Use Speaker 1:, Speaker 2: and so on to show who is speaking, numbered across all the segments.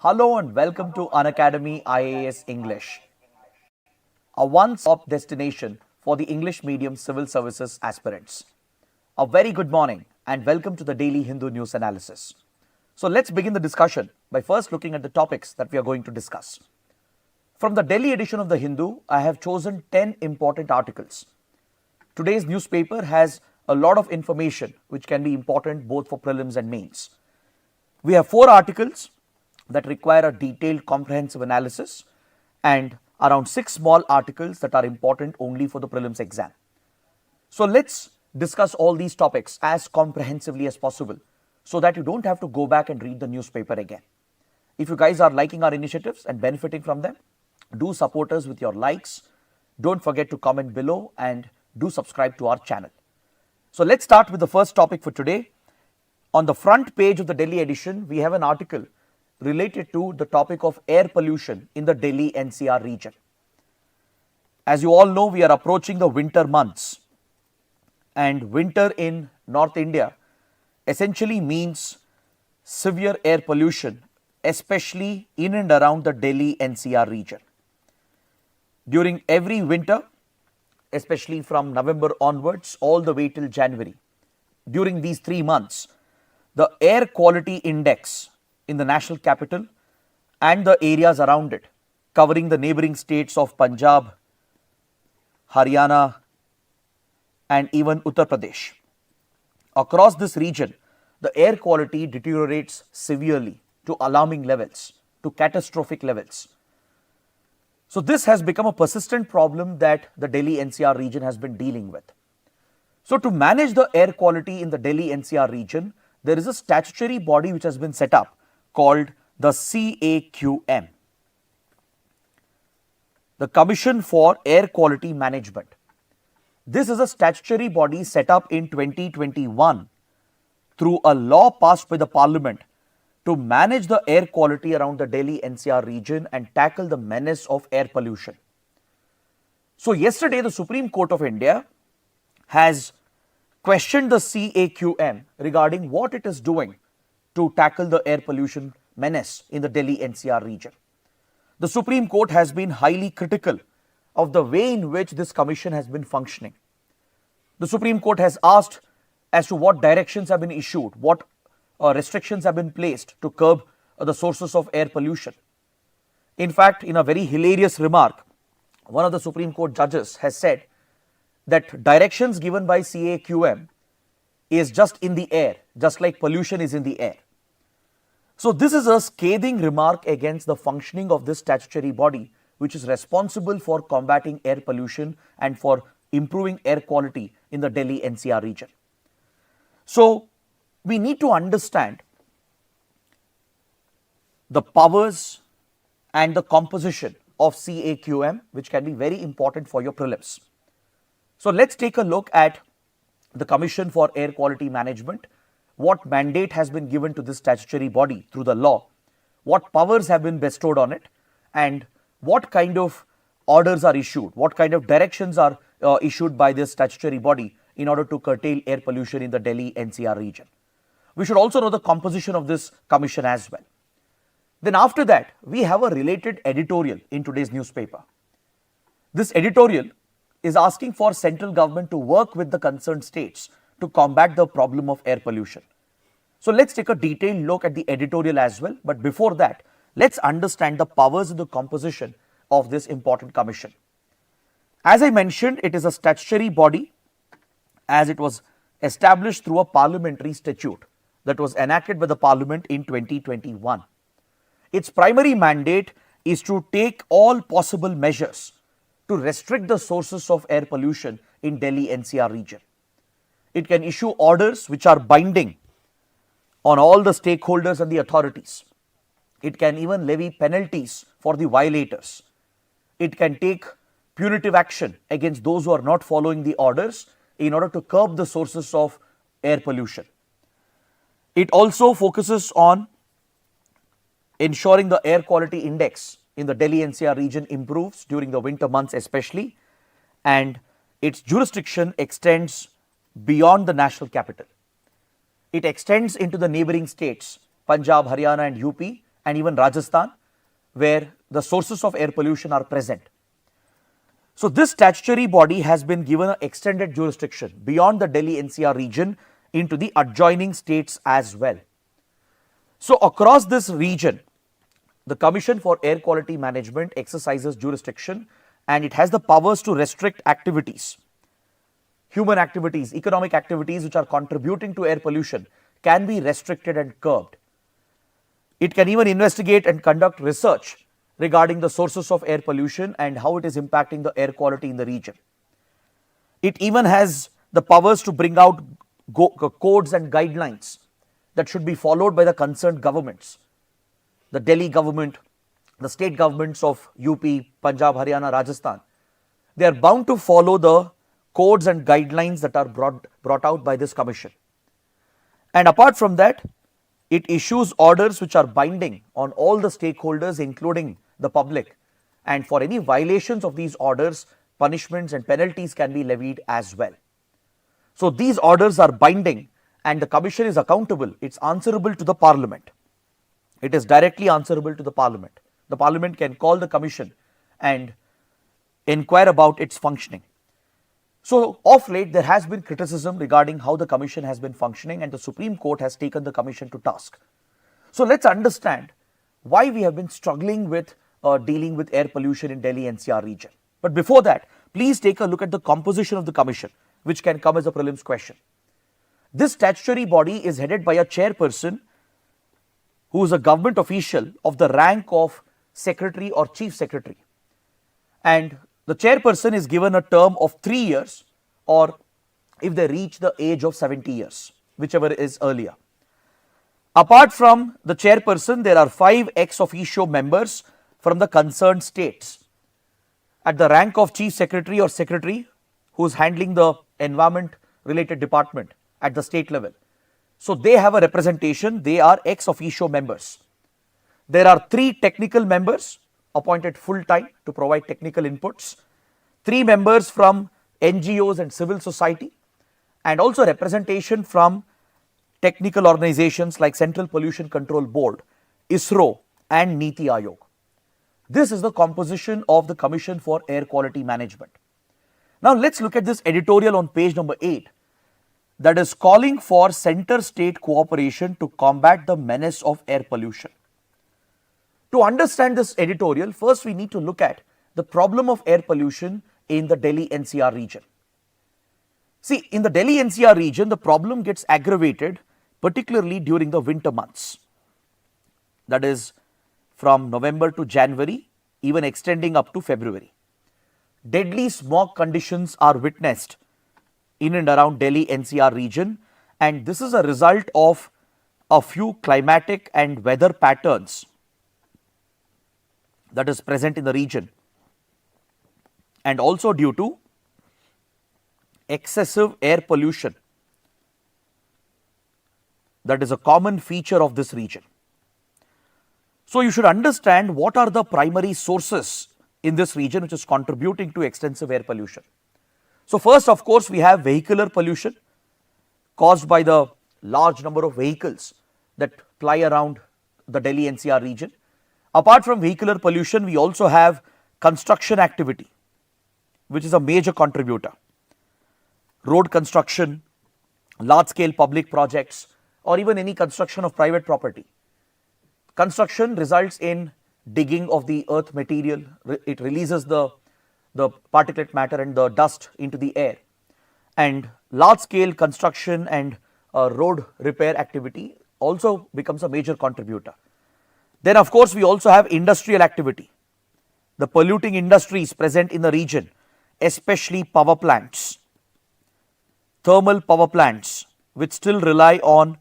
Speaker 1: Hello and welcome to Unacademy IAS English, a one-stop destination for the English medium civil services aspirants. A very good morning and welcome to the daily Hindu news analysis. So let's begin the discussion by first looking at the topics that we are going to discuss. From the Delhi edition of the Hindu, I have chosen 10 important articles. Today's newspaper has a lot of information which can be important both for prelims and mains. We have 4 articles that require a detailed comprehensive analysis and around 6 small articles that are important only for the prelims exam. So let's discuss all these topics as comprehensively as possible so that you don't have to go back and read the newspaper again. If you guys are liking our initiatives and benefiting from them, do support us with your likes. Don't forget to comment below and do subscribe to our channel. So let's start with the first topic for today. On the front page of the Delhi edition, we have an article related to the topic of air pollution in the Delhi NCR region. As you all know, we are approaching the winter months, and winter in North India essentially means severe air pollution, especially in and around the Delhi NCR region. During every winter, especially from November onwards all the way till January, during these 3 months, the air quality index in the national capital and the areas around it, covering the neighboring states of Punjab, Haryana and even Uttar Pradesh. Across this region, the air quality deteriorates severely to alarming levels, to catastrophic levels. So this has become a persistent problem that the Delhi NCR region has been dealing with. So to manage the air quality in the Delhi NCR region, there is a statutory body which has been set up called the CAQM, the Commission for Air Quality Management. This is a statutory body set up in 2021 through a law passed by the Parliament to manage the air quality around the Delhi NCR region and tackle the menace of air pollution. So yesterday, the Supreme Court of India has questioned the CAQM regarding what it is doing to tackle the air pollution menace in the Delhi NCR region. The Supreme Court has been highly critical of the way in which this commission has been functioning. The Supreme Court has asked as to what directions have been issued, what restrictions have been placed to curb the sources of air pollution. In fact, in a very hilarious remark, one of the Supreme Court judges has said that directions given by CAQM is just in the air, just like pollution is in the air. So this is a scathing remark against the functioning of this statutory body, which is responsible for combating air pollution and for improving air quality in the Delhi NCR region. So we need to understand the powers and the composition of CAQM, which can be very important for your prelims. So let's take a look at the Commission for Air Quality Management, what mandate has been given to this statutory body through the law, what powers have been bestowed on it, and what kind of orders are issued, what kind of directions are issued by this statutory body in order to curtail air pollution in the Delhi NCR region. We should also know the composition of this commission as well. Then after that, we have a related editorial in today's newspaper. This editorial is asking for central government to work with the concerned states to combat the problem of air pollution. So let's take a detailed look at the editorial as well. But before that, let's understand the powers and the composition of this important commission. As I mentioned, it is a statutory body as it was established through a parliamentary statute that was enacted by the Parliament in 2021. Its primary mandate is to take all possible measures to restrict the sources of air pollution in Delhi NCR region. It can issue orders which are binding on all the stakeholders and the authorities. It can even levy penalties for the violators. It can take punitive action against those who are not following the orders in order to curb the sources of air pollution. It also focuses on ensuring the air quality index in the Delhi NCR region improves during the winter months especially, and its jurisdiction extends beyond the national capital. It extends into the neighboring states, Punjab, Haryana and UP, and even Rajasthan, where the sources of air pollution are present. So this statutory body has been given an extended jurisdiction beyond the Delhi NCR region into the adjoining states as well. So across this region, the Commission for Air Quality Management exercises jurisdiction, and it has the powers to restrict activities, human activities, economic activities which are contributing to air pollution can be restricted and curbed. It can even investigate and conduct research regarding the sources of air pollution and how it is impacting the air quality in the region. It even has the powers to bring out codes and guidelines that should be followed by the concerned governments. The Delhi government, the state governments of UP, Punjab, Haryana, Rajasthan, they are bound to follow the codes and guidelines that are brought out by this commission. And apart from that, it issues orders which are binding on all the stakeholders, including the public. And for any violations of these orders, punishments and penalties can be levied as well. So these orders are binding, and the commission is accountable. It's answerable to the parliament. It is directly answerable to the parliament. The parliament can call the commission and inquire about its functioning. So of late, there has been criticism regarding how the commission has been functioning, and the Supreme Court has taken the commission to task. So let's understand why we have been struggling with dealing with air pollution in Delhi NCR region. But before that, please take a look at the composition of the commission, which can come as a prelims question. This statutory body is headed by a chairperson who is a government official of the rank of secretary or chief secretary. And the chairperson is given a term of 3 years, or if they reach the age of 70 years, whichever is earlier. Apart from the chairperson, there are 5 ex officio members from the concerned states at the rank of chief secretary or secretary, who is handling the environment related department at the state level. So they have a representation, they are ex officio members. There are 3 technical members appointed full time to provide technical inputs, 3 members from NGOs and civil society, and also representation from technical organizations like Central Pollution Control Board, ISRO and Niti Aayog. This is the composition of the Commission for Air Quality Management. Now let's look at this editorial on page number 8, that is calling for center-state cooperation to combat the menace of air pollution. To understand this editorial, first we need to look at the problem of air pollution in the Delhi NCR region. See, in the Delhi NCR region, the problem gets aggravated particularly during the winter months. That is from November to January, even extending up to February. Deadly smog conditions are witnessed in and around Delhi NCR region, and this is a result of a few climatic and weather patterns that is present in the region, and also due to excessive air pollution that is a common feature of this region. So you should understand what are the primary sources in this region which is contributing to extensive air pollution. So first, of course, we have vehicular pollution caused by the large number of vehicles that ply around the Delhi NCR region. Apart from vehicular pollution, we also have construction activity, which is a major contributor. Road construction, large scale public projects, or even any construction of private property. Construction results in digging of the earth material. It releases the particulate matter and the dust into the air. And large scale construction and road repair activity also becomes a major contributor. Then of course, we also have industrial activity. The polluting industries present in the region, especially power plants, thermal power plants, which still rely on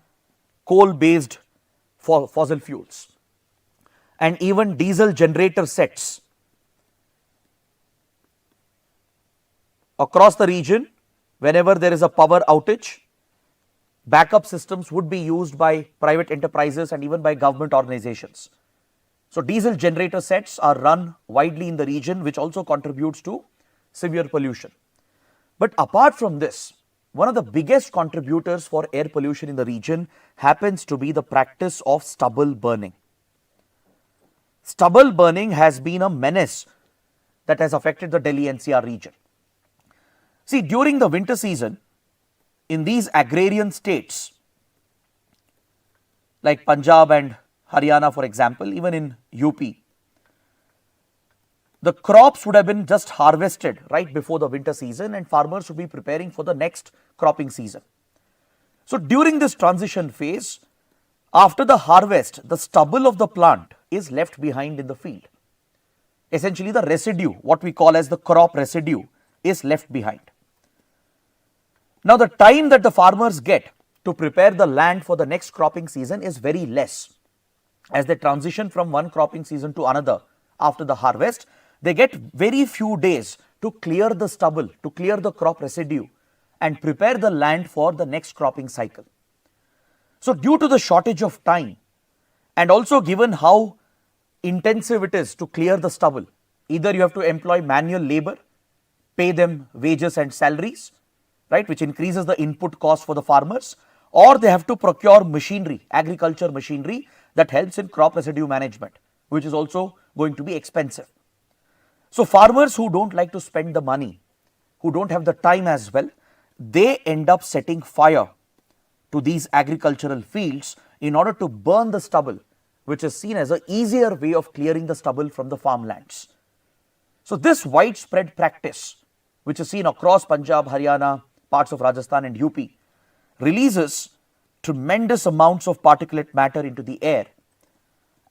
Speaker 1: coal-based fossil fuels, and even diesel generator sets. Across the region, whenever there is a power outage, backup systems would be used by private enterprises and even by government organizations. So diesel generator sets are run widely in the region, which also contributes to severe pollution. But apart from this, one of the biggest contributors for air pollution in the region happens to be the practice of stubble burning. stubble burning has been a menace that has affected the Delhi NCR region. See, during the winter season, in these agrarian states like Punjab and Haryana, for example, even in UP, the crops would have been just harvested right before the winter season and farmers would be preparing for the next cropping season. So during this transition phase, after the harvest, the stubble of the plant is left behind in the field. Essentially, the residue, what we call as the crop residue, is left behind. Now, the time that the farmers get to prepare the land for the next cropping season is very less. As they transition from one cropping season to another after the harvest, they get very few days to clear the stubble, to clear the crop residue and prepare the land for the next cropping cycle. So, due to the shortage of time and also given how intensive it is to clear the stubble, either you have to employ manual labor, pay them wages and salaries, right, which increases the input cost for the farmers, or they have to procure machinery, agriculture machinery that helps in crop residue management, which is also going to be expensive. So, farmers who don't like to spend the money, who don't have the time as well, they end up setting fire to these agricultural fields in order to burn the stubble, which is seen as an easier way of clearing the stubble from the farmlands. So, this widespread practice, which is seen across Punjab, Haryana, parts of Rajasthan and UP, releases tremendous amounts of particulate matter into the air,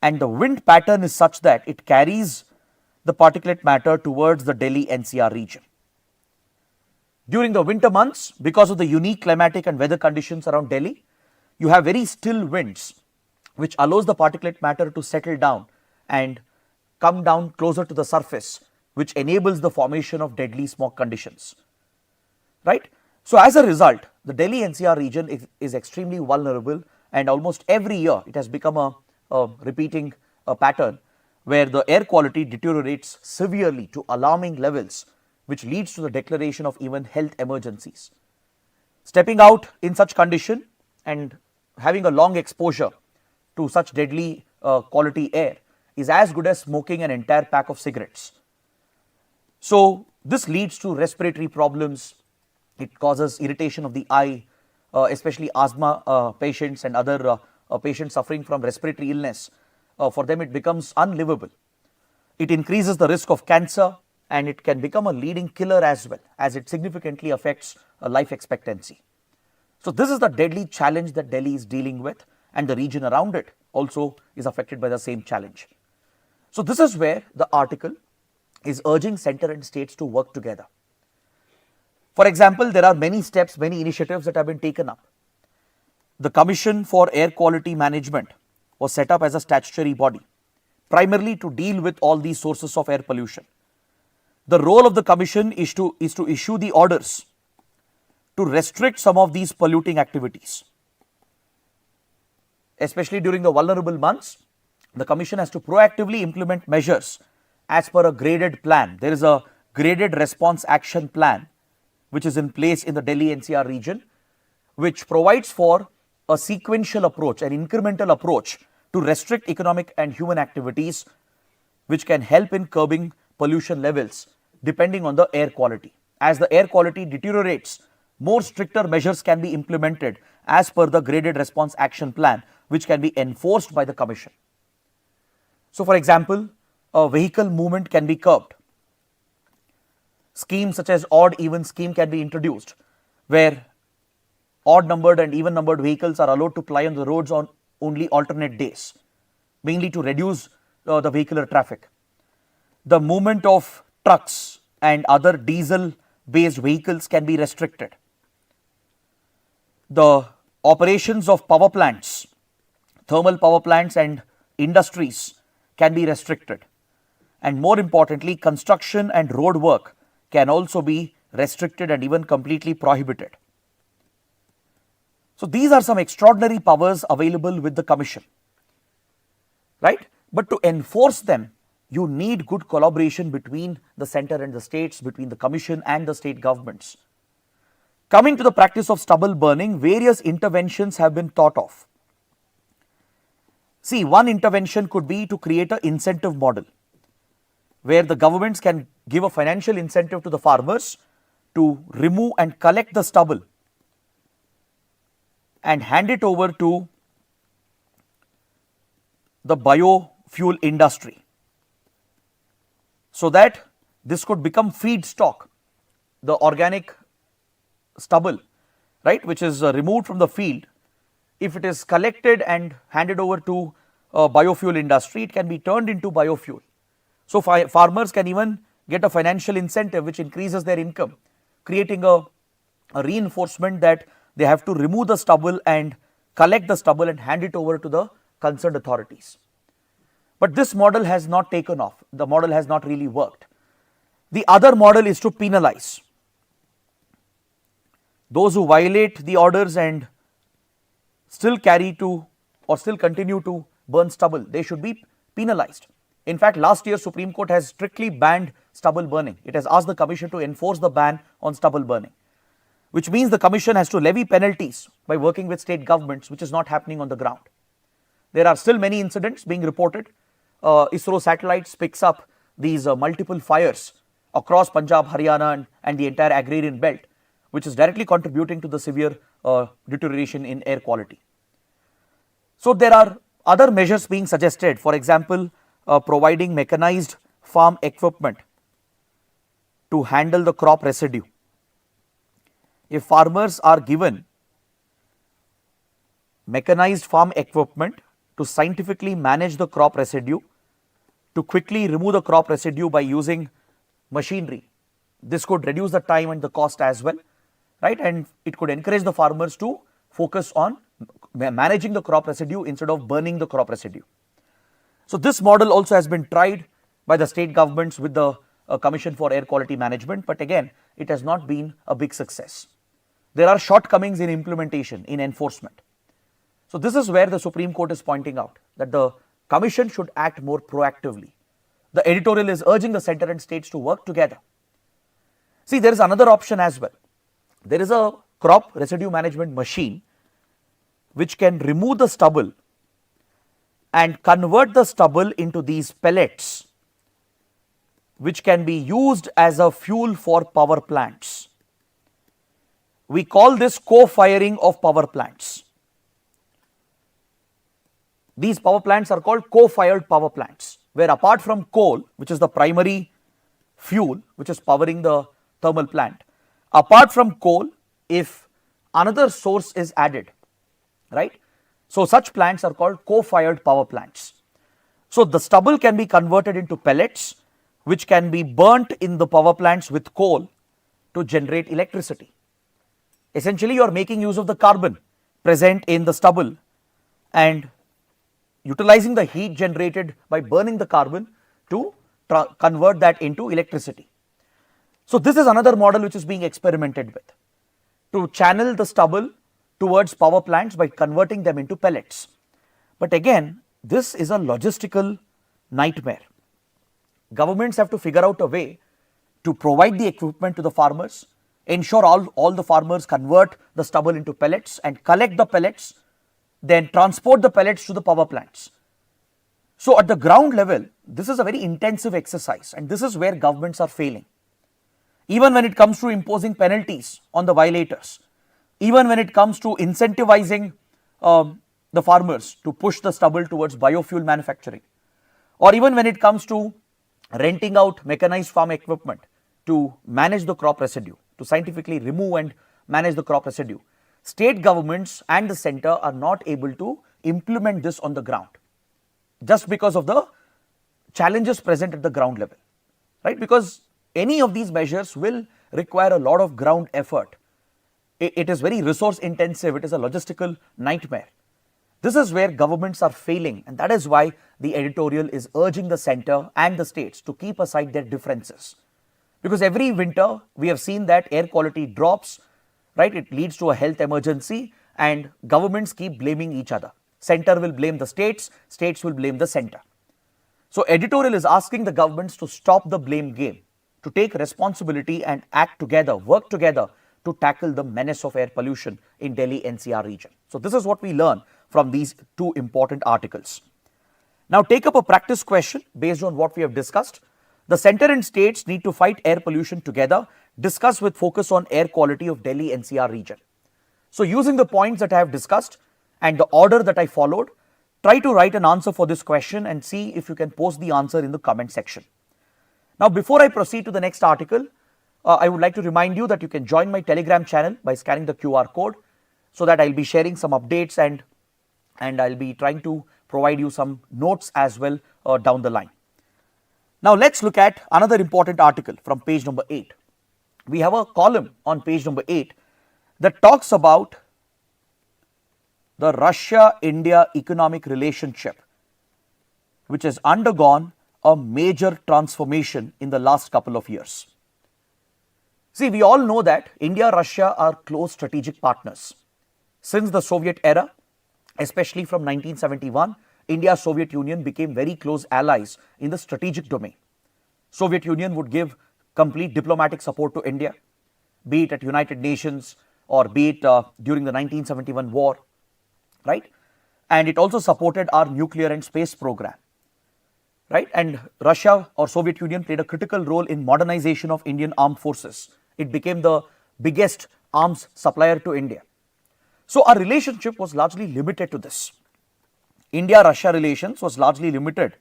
Speaker 1: and the wind pattern is such that it carries the particulate matter towards the Delhi NCR region. During the winter months, because of the unique climatic and weather conditions around Delhi, you have very still winds, which allows the particulate matter to settle down and come down closer to the surface, which enables the formation of deadly smoke conditions. Right? So, as a result, the Delhi NCR region is extremely vulnerable, and almost every year it has become a repeating pattern where the air quality deteriorates severely to alarming levels, which leads to the declaration of even health emergencies. Stepping out in such condition and having a long exposure to such deadly quality air is as good as smoking an entire pack of cigarettes. So, this leads to respiratory problems. It causes irritation of the eye, especially asthma patients and other patients suffering from respiratory illness. For them, it becomes unlivable. It increases the risk of cancer, and it can become a leading killer as well, as it significantly affects life expectancy. So, this is the deadly challenge that Delhi is dealing with, and the region around it also is affected by the same challenge. So, this is where the article is urging center and states to work together. For example, there are many steps, many initiatives that have been taken up. The Commission for Air Quality Management was set up as a statutory body, primarily to deal with all these sources of air pollution. The role of the Commission is to issue the orders to restrict some of these polluting activities. Especially during the vulnerable months, the Commission has to proactively implement measures as per a graded plan. There is a graded response action plan which is in place in the Delhi NCR region, which provides for a sequential approach, an incremental approach to restrict economic and human activities, which can help in curbing pollution levels depending on the air quality. As the air quality deteriorates, more stricter measures can be implemented as per the graded response action plan, which can be enforced by the Commission. So, for example, a vehicle movement can be curbed. Schemes such as odd-even scheme can be introduced, where odd-numbered and even-numbered vehicles are allowed to ply on the roads on only alternate days, mainly to reduce the vehicular traffic. The movement of trucks and other diesel-based vehicles can be restricted. The operations of power plants, thermal power plants and industries can be restricted. And more importantly, construction and road work can also be restricted and even completely prohibited. So, these are some extraordinary powers available with the Commission, right? But to enforce them, you need good collaboration between the center and the states, between the Commission and the state governments. Coming to the practice of stubble burning, various interventions have been thought of. See, one intervention could be to create an incentive model where the governments can give a financial incentive to the farmers to remove and collect the stubble and hand it over to the biofuel industry, so that this could become feedstock, the organic stubble, right, which is removed from the field. If it is collected and handed over to biofuel industry, it can be turned into biofuel. So farmers can even get a financial incentive which increases their income, creating a reinforcement that they have to remove the stubble and collect the stubble and hand it over to the concerned authorities. But this model has not taken off. The model has not really worked. The other model is to penalize those who violate the orders and still carry to or still continue to burn stubble. They should be penalized. In fact, last year Supreme Court has strictly banned stubble burning. It has asked the Commission to enforce the ban on stubble burning, which means the Commission has to levy penalties by working with state governments, which is not happening on the ground. There are still many incidents being reported. ISRO satellites picks up these multiple fires across Punjab, Haryana and the entire agrarian belt, which is directly contributing to the severe deterioration in air quality. So there are other measures being suggested, for example, providing mechanized farm equipment to handle the crop residue. If farmers are given mechanized farm equipment to scientifically manage the crop residue, to quickly remove the crop residue by using machinery, this could reduce the time and the cost as well, right? And it could encourage the farmers to focus on managing the crop residue instead of burning the crop residue. So this model also has been tried by the state governments with the Commission for Air Quality Management, but again, it has not been a big success. There are shortcomings in implementation, in enforcement. So this is where the Supreme Court is pointing out that the Commission should act more proactively. The editorial is urging the centre and states to work together. See, there is another option as well. There is a crop residue management machine which can remove the stubble and convert the stubble into these pellets, which can be used as a fuel for power plants. We call this co-firing of power plants. These power plants are called co-fired power plants, where apart from coal, which is the primary fuel which is powering the thermal plant, apart from coal, if another source is added, right? So such plants are called co-fired power plants. So the stubble can be converted into pellets, which can be burnt in the power plants with coal to generate electricity. Essentially, you are making use of the carbon present in the stubble and utilizing the heat generated by burning the carbon to convert that into electricity. So this is another model which is being experimented with, to channel the stubble towards power plants by converting them into pellets. But again, this is a logistical nightmare. Governments have to figure out a way to provide the equipment to the farmers, ensure all the farmers convert the stubble into pellets and collect the pellets, then transport the pellets to the power plants. So at the ground level, this is a very intensive exercise, and this is where governments are failing. Even when it comes to imposing penalties on the violators, even when it comes to incentivizing the farmers to push the stubble towards biofuel manufacturing, or even when it comes to renting out mechanized farm equipment to manage the crop residue, to scientifically remove and manage the crop residue, state governments and the centre are not able to implement this on the ground, just because of the challenges present at the ground level, right? Because any of these measures will require a lot of ground effort. It is very resource intensive. It is a logistical nightmare. This is where governments are failing, and that is why the editorial is urging the centre and the states to keep aside their differences. Because every winter we have seen that air quality drops, right? It leads to a health emergency and governments keep blaming each other. Centre will blame the states, states will blame the centre. So editorial is asking the governments to stop the blame game, to take responsibility and act together, work together to tackle the menace of air pollution in Delhi NCR region. So this is what we learn from these two important articles. Now take up a practice question based on what we have discussed. The center and states need to fight air pollution together. Discuss with focus on air quality of Delhi NCR region. So using the points that I have discussed and the order that I followed, try to write an answer for this question and see if you can post the answer in the comment section. Now before I proceed to the next article, I would like to remind you that you can join my Telegram channel by scanning the QR code, so that I'll be sharing some updates and I'll be trying to provide you some notes as well down the line. Now let's look at another important article from page number 8. We have a column on page number 8 that talks about the Russia-India economic relationship, which has undergone a major transformation in the last couple of years. See, we all know that India and Russia are close strategic partners. Since the Soviet era, especially from 1971, India and Soviet Union became very close allies in the strategic domain. Soviet Union would give complete diplomatic support to India, be it at United Nations or be it during the 1971 war, right? And it also supported our nuclear and space program, right? And Russia or Soviet Union played a critical role in modernization of Indian armed forces. It became the biggest arms supplier to India. So our relationship was largely limited to this. India-Russia relations was largely limited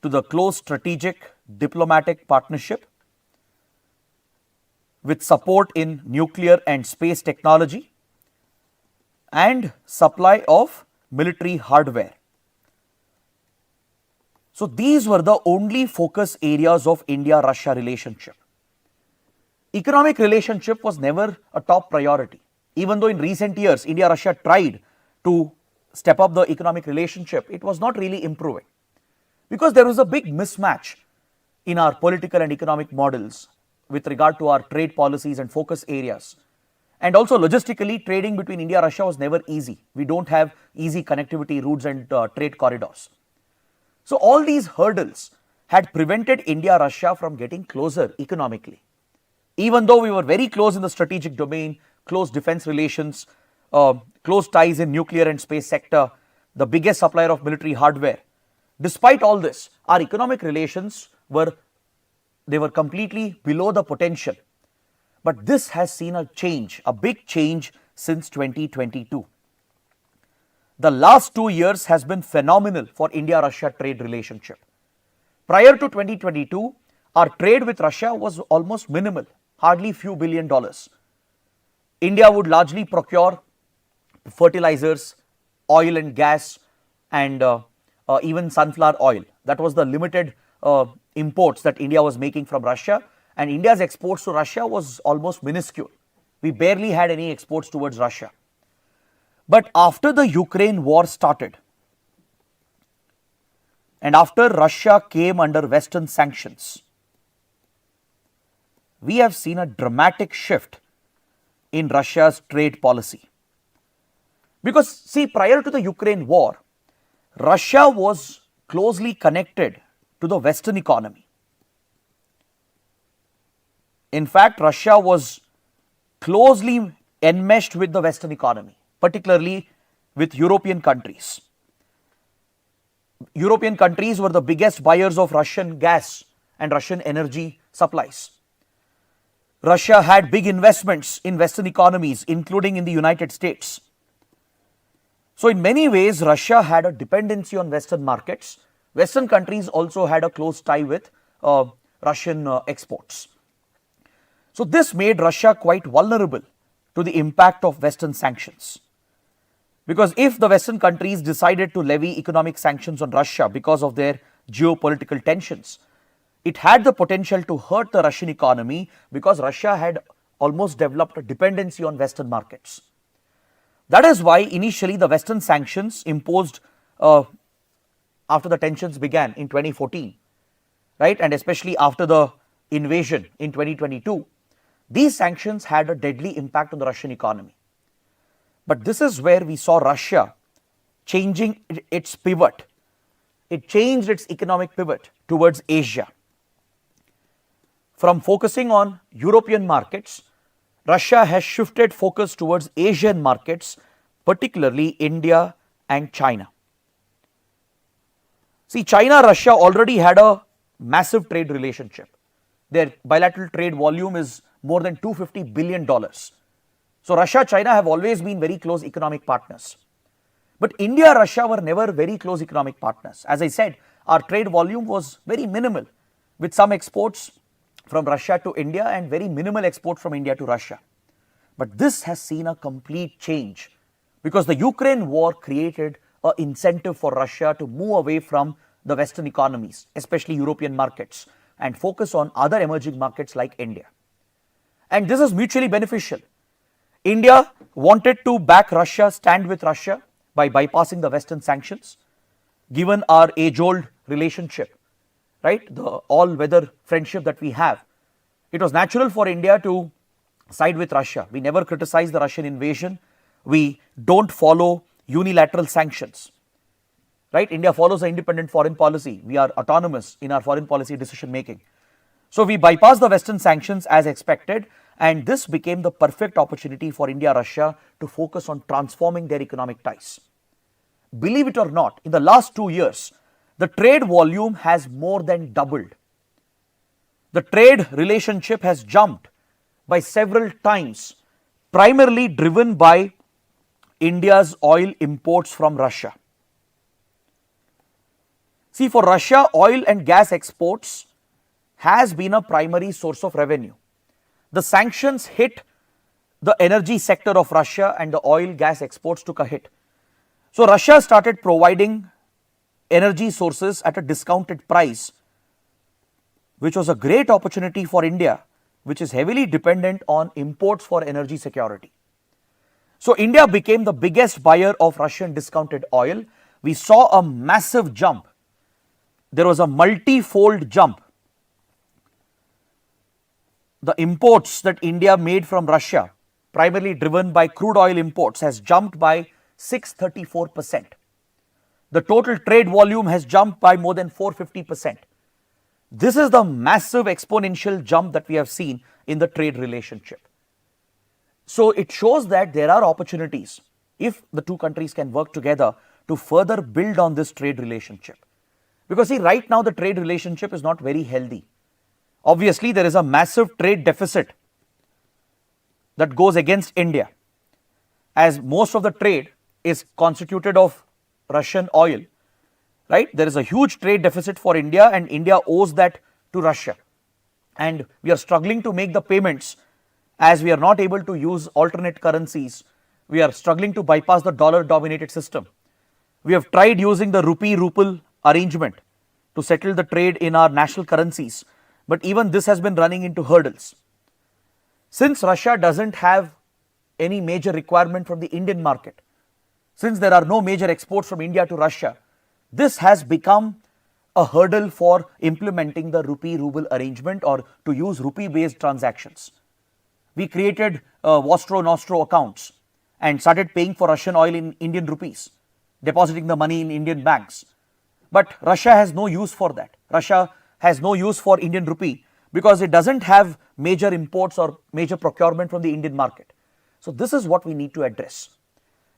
Speaker 1: to the close strategic diplomatic partnership with support in nuclear and space technology and supply of military hardware. So these were the only focus areas of India-Russia relationship. Economic relationship was never a top priority. Even though in recent years, India-Russia tried to step up the economic relationship, it was not really improving, because there was a big mismatch in our political and economic models with regard to our trade policies and focus areas. And also logistically, trading between India and Russia was never easy. We don't have easy connectivity routes and trade corridors. So all these hurdles had prevented India-Russia from getting closer economically. Even though we were very close in the strategic domain, close defense relations, close ties in nuclear and space sector, the biggest supplier of military hardware. Despite all this, our economic relations were completely below the potential. But this has seen a change, a big change since 2022. The last 2 years has been phenomenal for India-Russia trade relationship. Prior to 2022, our trade with Russia was almost minimal, hardly few $1 billion. India would largely procure fertilizers, oil and gas, and even sunflower oil. That was the limited imports that India was making from Russia, and India's exports to Russia was almost minuscule. We barely had any exports towards Russia. But after the Ukraine war started, and after Russia came under Western sanctions, we have seen a dramatic shift in Russia's trade policy. Because see, prior to the Ukraine war, Russia was closely connected to the Western economy. In fact, Russia was closely enmeshed with the Western economy, particularly with European countries. European countries were the biggest buyers of Russian gas and Russian energy supplies. Russia had big investments in Western economies, including in the United States. So in many ways, Russia had a dependency on Western markets. Western countries also had a close tie with Russian exports. So this made Russia quite vulnerable to the impact of Western sanctions. Because if the Western countries decided to levy economic sanctions on Russia because of their geopolitical tensions, it had the potential to hurt the Russian economy, because Russia had almost developed a dependency on Western markets. That is why initially the Western sanctions imposed after the tensions began in 2014, right, and especially after the invasion in 2022, these sanctions had a deadly impact on the Russian economy. But this is where we saw Russia changing its pivot. It changed its economic pivot towards Asia. From focusing on European markets, Russia has shifted focus towards Asian markets, particularly India and China. See, China-Russia already had a massive trade relationship. Their bilateral trade volume is more than $250 billion. So Russia, China have always been very close economic partners. But India, Russia were never very close economic partners. As I said, our trade volume was very minimal, with some exports from Russia to India and very minimal export from India to Russia. But this has seen a complete change because the Ukraine war created an incentive for Russia to move away from the Western economies, especially European markets, and focus on other emerging markets like India. And this is mutually beneficial. India wanted to back Russia, stand with Russia by bypassing the Western sanctions, given our age-old relationship, right? The all-weather friendship that we have. It was natural for India to side with Russia. We never criticize the Russian invasion. We don't follow unilateral sanctions, right? India follows an independent foreign policy. We are autonomous in our foreign policy decision making. So we bypassed the Western sanctions as expected, and this became the perfect opportunity for India, Russia to focus on transforming their economic ties. Believe it or not, in the last 2 years, the trade volume has more than doubled. The trade relationship has jumped by several times, primarily driven by India's oil imports from Russia. See, for Russia, oil and gas exports has been a primary source of revenue. The sanctions hit the energy sector of Russia and the oil gas exports took a hit. So Russia started providing energy sources at a discounted price, which was a great opportunity for India, which is heavily dependent on imports for energy security. So India became the biggest buyer of Russian discounted oil. We saw a massive jump. There was a multi-fold jump. The imports that India made from Russia, primarily driven by crude oil imports, has jumped by 634%. The total trade volume has jumped by more than 450%. This is the massive exponential jump that we have seen in the trade relationship. So it shows that there are opportunities if the two countries can work together to further build on this trade relationship. Because see, right now the trade relationship is not very healthy. Obviously, there is a massive trade deficit that goes against India, as most of the trade is constituted of Russian oil, right? There is a huge trade deficit for India and India owes that to Russia. And we are struggling to make the payments as we are not able to use alternate currencies. We are struggling to bypass the dollar-dominated system. We have tried using the rupee-ruble arrangement to settle the trade in our national currencies, but even this has been running into hurdles. Since Russia doesn't have any major requirement from the Indian market, since there are no major exports from India to Russia, this has become a hurdle for implementing the rupee-ruble arrangement or to use rupee-based transactions. We created Vostro-Nostro accounts and started paying for Russian oil in Indian rupees, depositing the money in Indian banks. But Russia has no use for that. Russia has no use for Indian rupee because it doesn't have major imports or major procurement from the Indian market. So this is what we need to address.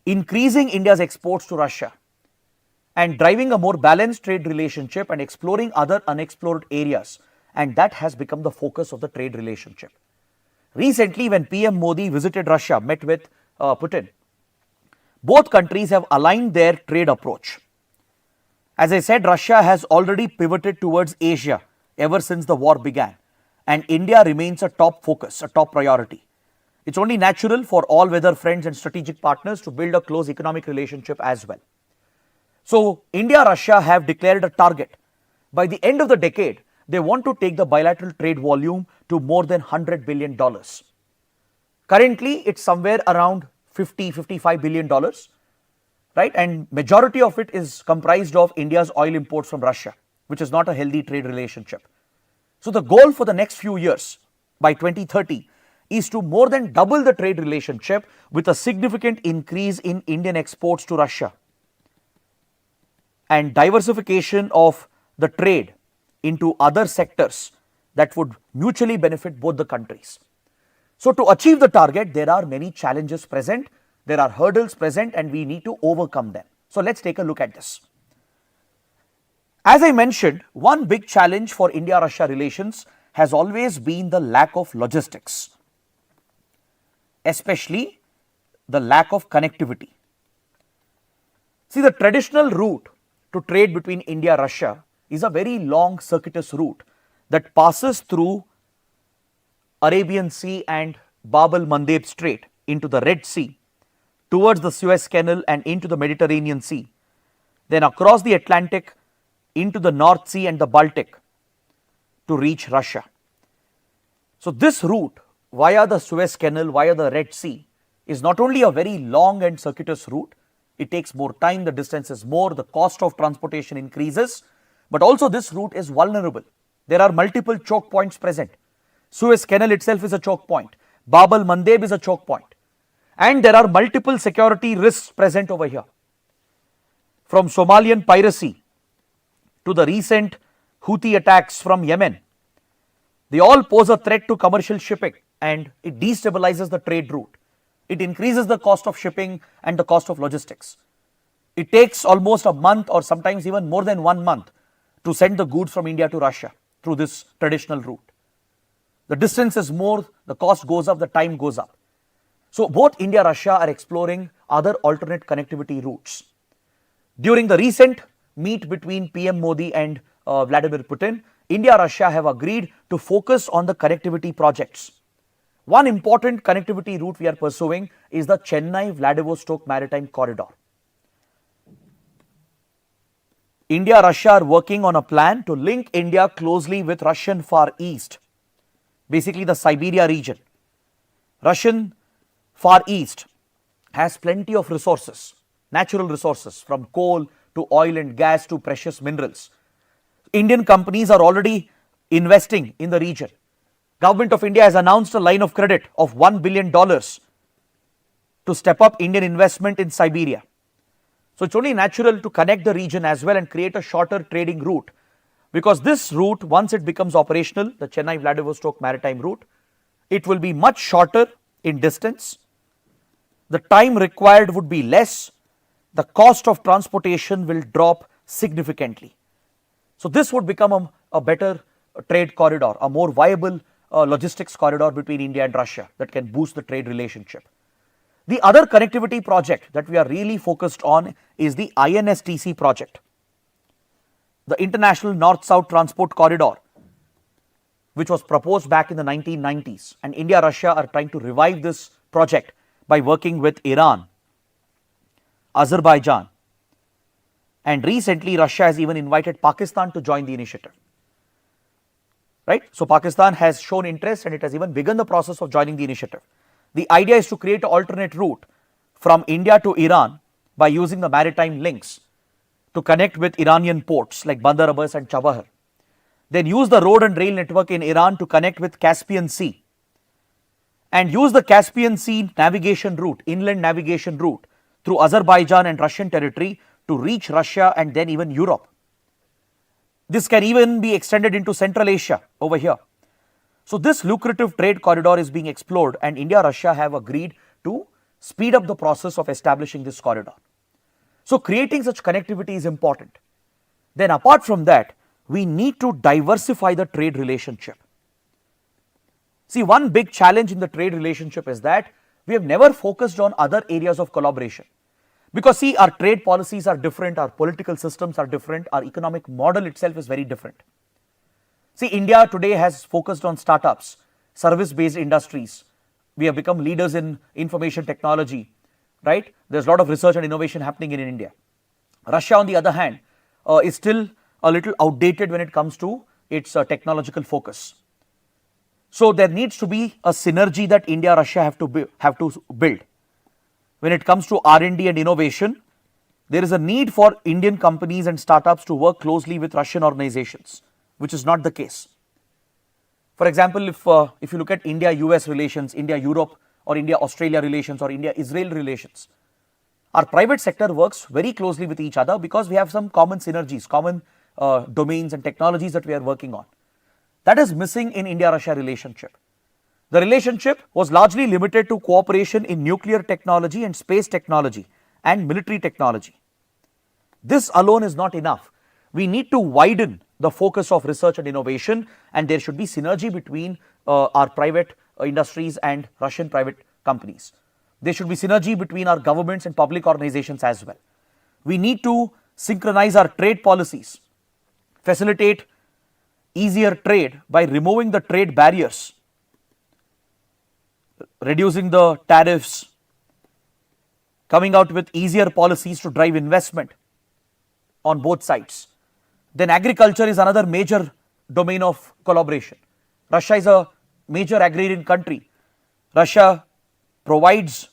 Speaker 1: Increasing India's exports to Russia and driving a more balanced trade relationship and exploring other unexplored areas, and that has become the focus of the trade relationship. Recently, when PM Modi visited Russia, met with Putin, both countries have aligned their trade approach. As I said, Russia has already pivoted towards Asia ever since the war began, and India remains a top focus, a top priority. It's only natural for all weather friends and strategic partners to build a close economic relationship as well. So India, Russia have declared a target. By the end of the decade, they want to take the bilateral trade volume to more than $100 billion. Currently, it's somewhere around $55 billion, right? And majority of it is comprised of India's oil imports from Russia, which is not a healthy trade relationship. So the goal for the next few years, by 2030, is to more than double the trade relationship with a significant increase in Indian exports to Russia and diversification of the trade into other sectors that would mutually benefit both the countries. So to achieve the target, there are many challenges present, there are hurdles present, and we need to overcome them. So let's take a look at this. As I mentioned, one big challenge for India-Russia relations has always been the lack of logistics, especially the lack of connectivity. See, the traditional route to trade between India and Russia is a very long circuitous route that passes through Arabian Sea and Bab el-Mandeb Strait into the Red Sea, towards the Suez Canal and into the Mediterranean Sea, then across the Atlantic into the North Sea and the Baltic to reach Russia. So this route via the Suez Canal, via the Red Sea, is not only a very long and circuitous route, it takes more time, the distance is more, the cost of transportation increases, but also this route is vulnerable. There are multiple choke points present. Suez Canal itself is a choke point. Bab el-Mandeb is a choke point. And there are multiple security risks present over here. From Somalian piracy to the recent Houthi attacks from Yemen, they all pose a threat to commercial shipping and it destabilizes the trade route. It increases the cost of shipping and the cost of logistics. It takes almost a month or sometimes even more than 1 month to send the goods from India to Russia through this traditional route. The distance is more, the cost goes up, the time goes up. So both India and Russia are exploring other alternate connectivity routes. During the recent meet between PM Modi and Vladimir Putin, India and Russia have agreed to focus on the connectivity projects. One important connectivity route we are pursuing is the Chennai-Vladivostok Maritime Corridor. India and Russia are working on a plan to link India closely with Russian Far East, basically the Siberia region. Russian Far East has plenty of resources, natural resources, from coal to oil and gas to precious minerals. Indian companies are already investing in the region. Government of India has announced a line of credit of $1 billion to step up Indian investment in Siberia. So it's only natural to connect the region as well and create a shorter trading route, because this route, once it becomes operational, the Chennai-Vladivostok maritime route, it will be much shorter in distance. The time required would be less. The cost of transportation will drop significantly. So this would become a better trade corridor, a more viable logistics corridor between India and Russia that can boost the trade relationship. The other connectivity project that we are really focused on is the INSTC project, the International North-South Transport Corridor, which was proposed back in the 1990s, and India and Russia are trying to revive this project by working with Iran, Azerbaijan, and recently Russia has even invited Pakistan to join the initiative. Right? So Pakistan has shown interest and it has even begun the process of joining the initiative. The idea is to create an alternate route from India to Iran by using the maritime links to connect with Iranian ports like Bandar Abbas and Chabahar. Then use the road and rail network in Iran to connect with Caspian Sea, and use the Caspian Sea navigation route, inland navigation route through Azerbaijan and Russian territory to reach Russia and then even Europe. This can even be extended into Central Asia over here. So this lucrative trade corridor is being explored, and India and Russia have agreed to speed up the process of establishing this corridor. So creating such connectivity is important. Then apart from that, we need to diversify the trade relationship. See, one big challenge in the trade relationship is that we have never focused on other areas of collaboration. Because see, our trade policies are different, our political systems are different, our economic model itself is very different. See, India today has focused on startups, service-based industries. We have become leaders in information technology, right? There's a lot of research and innovation happening in India. Russia, on the other hand, is still a little outdated when it comes to its technological focus. So there needs to be a synergy that India and Russia have to build. When it comes to R&D and innovation, there is a need for Indian companies and startups to work closely with Russian organizations, which is not the case. For example, if you look at India-US relations, India-Europe or India-Australia relations or India-Israel relations, our private sector works very closely with each other because we have some common synergies, common domains and technologies that we are working on. That is missing in India-Russia relationship. The relationship was largely limited to cooperation in nuclear technology and space technology and military technology. This alone is not enough. We need to widen the focus of research and innovation, and there should be synergy between our private industries and Russian private companies. There should be synergy between our governments and public organizations as well. We need to synchronize our trade policies, facilitate easier trade by removing the trade barriers, reducing the tariffs, coming out with easier policies to drive investment on both sides. Then agriculture is another major domain of collaboration. Russia is a major agrarian country. Russia provides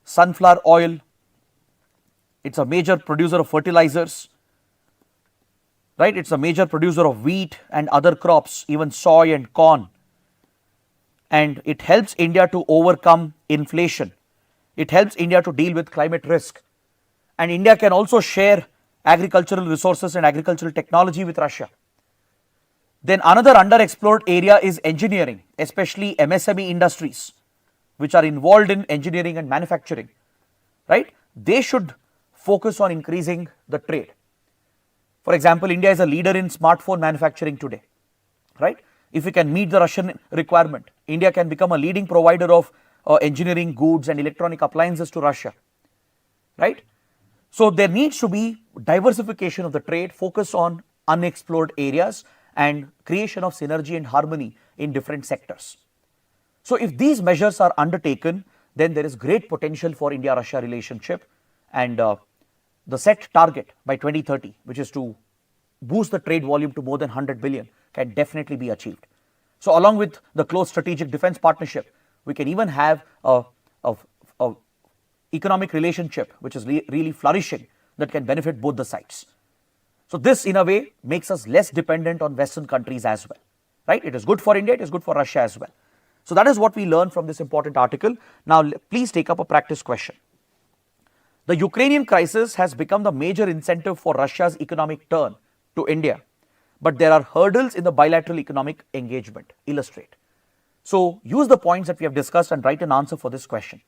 Speaker 1: sunflower oil. It's a major producer of fertilizers, right? It's a major producer of wheat and other crops, even soy and corn. And it helps India to overcome inflation. It helps India to deal with climate risk. And India can also share agricultural resources and agricultural technology with Russia. Then another underexplored area is engineering, especially MSME industries, which are involved in engineering and manufacturing, right? They should focus on increasing the trade. For example, India is a leader in smartphone manufacturing today, right? If we can meet the Russian requirement, India can become a leading provider of engineering goods and electronic appliances to Russia, right? So there needs to be diversification of the trade, focus on unexplored areas and creation of synergy and harmony in different sectors. So if these measures are undertaken, then there is great potential for India-Russia relationship, and the set target by 2030, which is to boost the trade volume to more than 100 billion, can definitely be achieved. So along with the close strategic defense partnership, we can even have a economic relationship which is really flourishing, that can benefit both the sides. So this in a way makes us less dependent on Western countries as well, right? It is good for India, it is good for Russia as well. So that is what we learned from this important article. Now please take up a practice question. The Ukrainian crisis has become the major incentive for Russia's economic turn to India, but there are hurdles in the bilateral economic engagement. Illustrate. So use the points that we have discussed and write an answer for this question.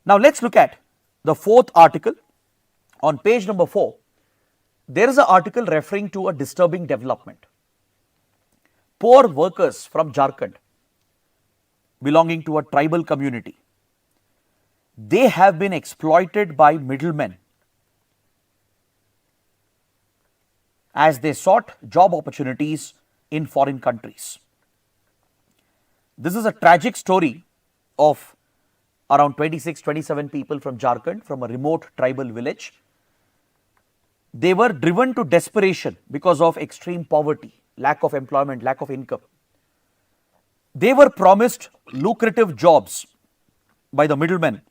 Speaker 1: Now let's look at the fourth article. On page number 4, there is an article referring to a disturbing development. Poor workers from Jharkhand belonging to a tribal community, they have been exploited by middlemen as they sought job opportunities in foreign countries. This is a tragic story of around 26-27 people from Jharkhand, from a remote tribal village. They were driven to desperation because of extreme poverty, lack of employment, lack of income. They were promised lucrative jobs by the middlemen.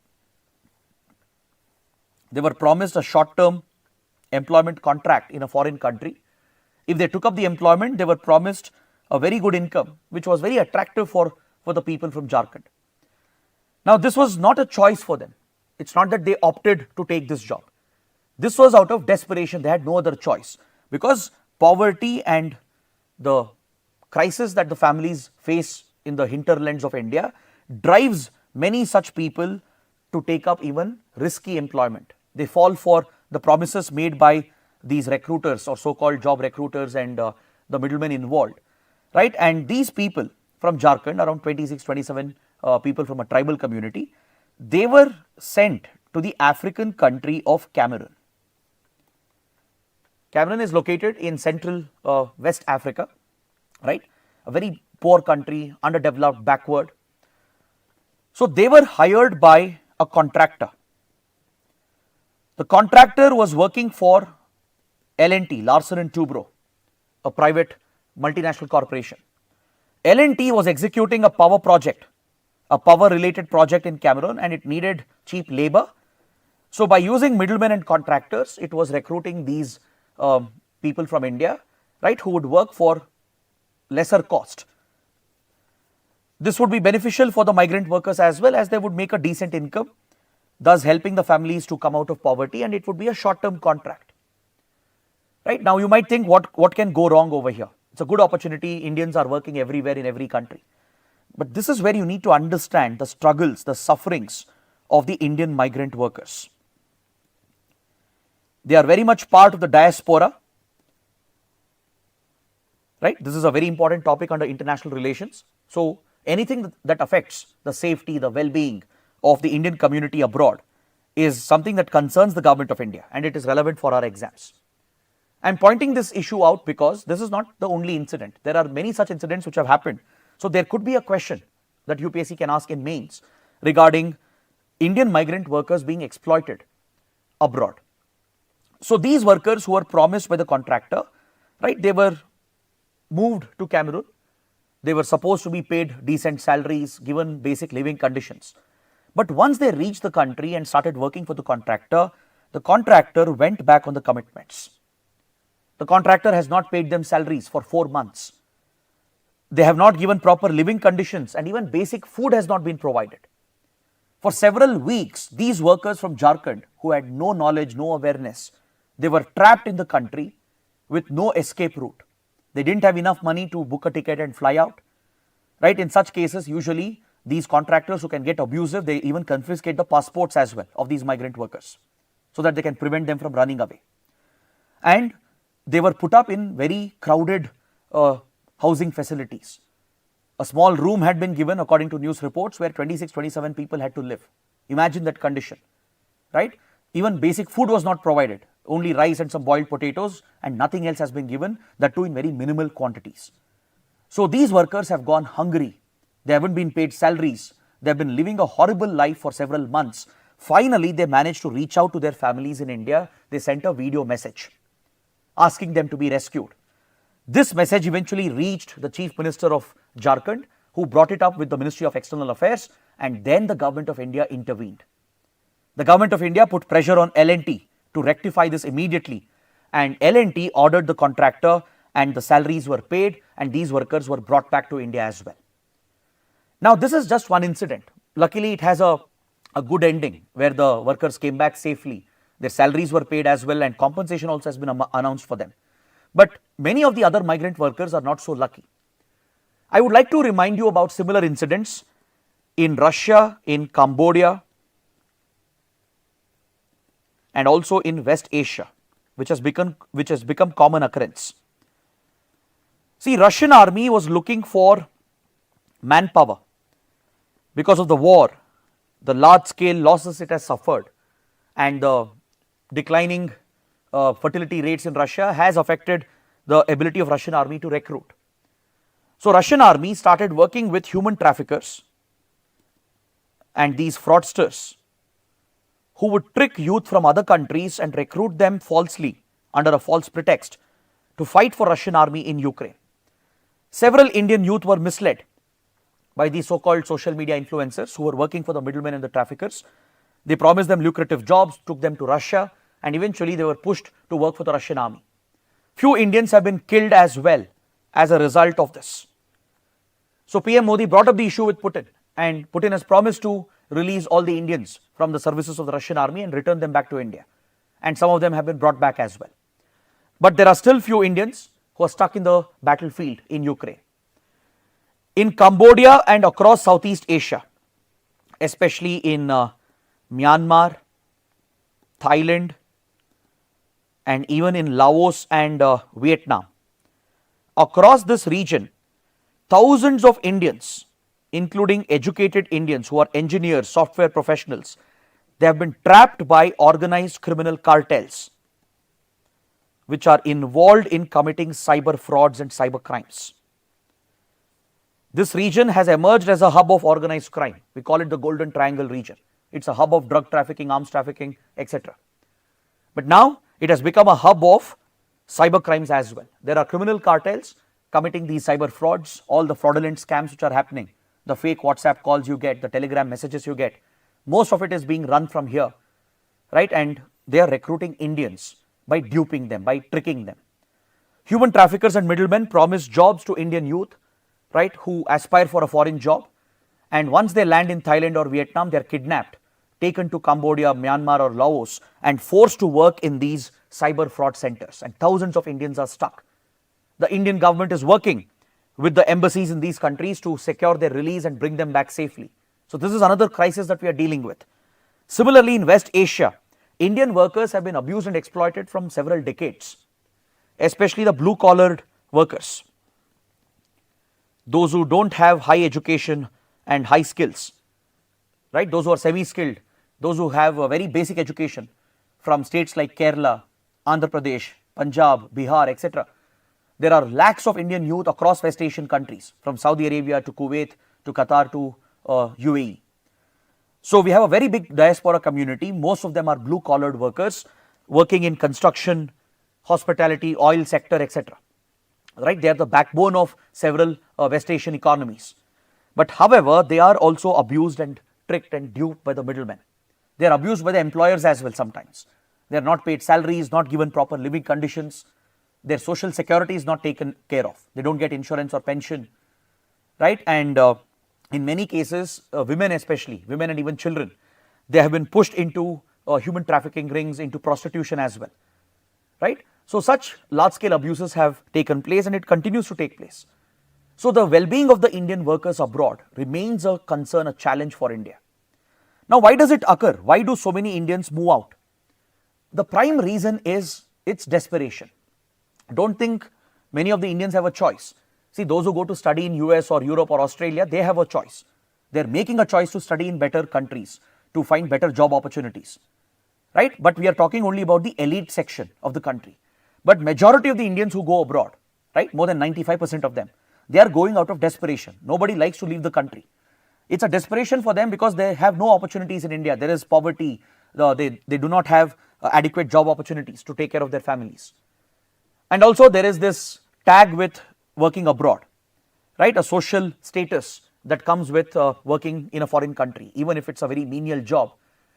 Speaker 1: They were promised a short-term employment contract in a foreign country. If they took up the employment, they were promised a very good income, which was very attractive for the people from Jharkhand. Now, this was not a choice for them. It's not that they opted to take this job. This was out of desperation. They had no other choice, because poverty and the crisis that the families face in the hinterlands of India drives many such people to take up even risky employment. They fall for the promises made by these recruiters or so-called job recruiters and the middlemen involved, right? And these people from Jharkhand, around 26-27 people from a tribal community, they were sent to the African country of Cameroon. Cameroon is located in central West Africa, right? A very poor country, underdeveloped, backward. So they were hired by a contractor. The contractor was working for L&T, Larsen and Toubro, a private multinational corporation. L&T was executing a power project, a power related project in Cameroon, and it needed cheap labor. So by using middlemen and contractors, it was recruiting these people from India, right, who would work for lesser cost. This would be beneficial for the migrant workers as well, as they would make a decent income, thus helping the families to come out of poverty, and it would be a short-term contract. Right now, you might think, what can go wrong over here? It's a good opportunity. Indians are working everywhere in every country. But this is where you need to understand the struggles, the sufferings of the Indian migrant workers. They are very much part of the diaspora. right? This is a very important topic under international relations. So anything that affects the safety, the well-being of the Indian community abroad is something that concerns the government of India, and it is relevant for our exams. I am pointing this issue out because this is not the only incident. There are many such incidents which have happened. So there could be a question that UPSC can ask in mains regarding Indian migrant workers being exploited abroad. So these workers who were promised by the contractor, right, they were moved to Cameroon. They were supposed to be paid decent salaries, given basic living conditions. But once they reached the country and started working for the contractor went back on the commitments. The contractor has not paid them salaries for 4 months. They have not given proper living conditions, and even basic food has not been provided. For several weeks, these workers from Jharkhand who had no knowledge, no awareness, they were trapped in the country with no escape route. They didn't have enough money to book a ticket and fly out. Right? In such cases, usually these contractors who can get abusive, they even confiscate the passports as well of these migrant workers so that they can prevent them from running away. And they were put up in very crowded housing facilities. A small room had been given, according to news reports, where 26, 27 people had to live. Imagine that condition, right? Even basic food was not provided, only rice and some boiled potatoes, and nothing else has been given, that too in very minimal quantities. So these workers have gone hungry. They haven't been paid salaries. They have been living a horrible life for several months. Finally, they managed to reach out to their families in India. They sent a video message asking them to be rescued. This message eventually reached the Chief Minister of Jharkhand, who brought it up with the Ministry of External Affairs, and then the Government of India intervened. The Government of India put pressure on L&T to rectify this immediately, and L&T ordered the contractor, and the salaries were paid, and these workers were brought back to India as well. Now, this is just one incident. Luckily, it has a good ending where the workers came back safely. Their salaries were paid as well, and compensation also has been announced for them. But many of the other migrant workers are not so lucky. I would like to remind you about similar incidents in Russia, in Cambodia, and also in West Asia, which has become common occurrence. See, Russian army was looking for manpower because of the war, the large scale losses it has suffered, and the declining fertility rates in Russia has affected the ability of Russian army to recruit. So Russian army started working with human traffickers and these fraudsters who would trick youth from other countries and recruit them falsely under a false pretext to fight for Russian army in Ukraine. Several Indian youth were misled by these so-called social media influencers who were working for the middlemen and the traffickers. They promised them lucrative jobs, took them to Russia, and eventually they were pushed to work for the Russian army. Few Indians have been killed as well as a result of this. So PM Modi brought up the issue with Putin, and Putin has promised to release all the Indians from the services of the Russian army and return them back to India. And some of them have been brought back as well. But there are still few Indians who are stuck in the battlefield in Ukraine. In Cambodia and across Southeast Asia, especially in Myanmar, Thailand, and even in Laos and Vietnam. Across this region, thousands of Indians, including educated Indians who are engineers, software professionals, they have been trapped by organized criminal cartels which are involved in committing cyber frauds and cyber crimes. This region has emerged as a hub of organized crime. We call it the Golden Triangle region. It's a hub of drug trafficking, arms trafficking, etc. But now it has become a hub of cyber crimes as well. There are criminal cartels committing these cyber frauds, all the fraudulent scams which are happening, the fake WhatsApp calls you get, the Telegram messages you get, most of it is being run from here, right? And they are recruiting Indians by duping them, by tricking them. Human traffickers and middlemen promise jobs to Indian youth, right, who aspire for a foreign job, and once they land in Thailand or Vietnam, they are kidnapped, taken to Cambodia, Myanmar or Laos and forced to work in these cyber fraud centers, and thousands of Indians are stuck. The Indian government is working with the embassies in these countries to secure their release and bring them back safely. So this is another crisis that we are dealing with. Similarly, in West Asia, Indian workers have been abused and exploited from several decades, especially the blue-collared workers. those who don't have high education and high skills, right? Those who are semi-skilled, those who have a very basic education from states like Kerala, Andhra Pradesh, Punjab, Bihar, etc. There are lakhs of Indian youth across West Asian countries, from Saudi Arabia to Kuwait to Qatar to UAE. So we have a very big diaspora community. Most of them are blue-collared workers working in construction, hospitality, oil sector, etc. Right? They are the backbone of several West Asian economies. But however, they are also abused and tricked and duped by the middlemen. They are abused by the employers as well sometimes. They are not paid salaries, not given proper living conditions. Their social security is not taken care of. They don't get insurance or pension, right? And in many cases, women especially, women and even children, they have been pushed into human trafficking rings, into prostitution as well, right? So such large-scale abuses have taken place and it continues to take place. So the well-being of the Indian workers abroad remains a concern, a challenge for India. Now, why does it occur? Why do so many Indians move out? The prime reason is its desperation. Don't think many of the Indians have a choice. See, those who go to study in US or Europe or Australia, they have a choice. They're making a choice to study in better countries, to find better job opportunities, right? But we are talking only about the elite section of the country. But majority of the Indians who go abroad, right, more than 95% of them, they are going out of desperation. Nobody likes to leave the country. It's a desperation for them because they have no opportunities in India. There is poverty. They do not have adequate job opportunities to take care of their families. And also there is this tag with working abroad, right? A social status that comes with working in a foreign country. Even if it's a very menial job,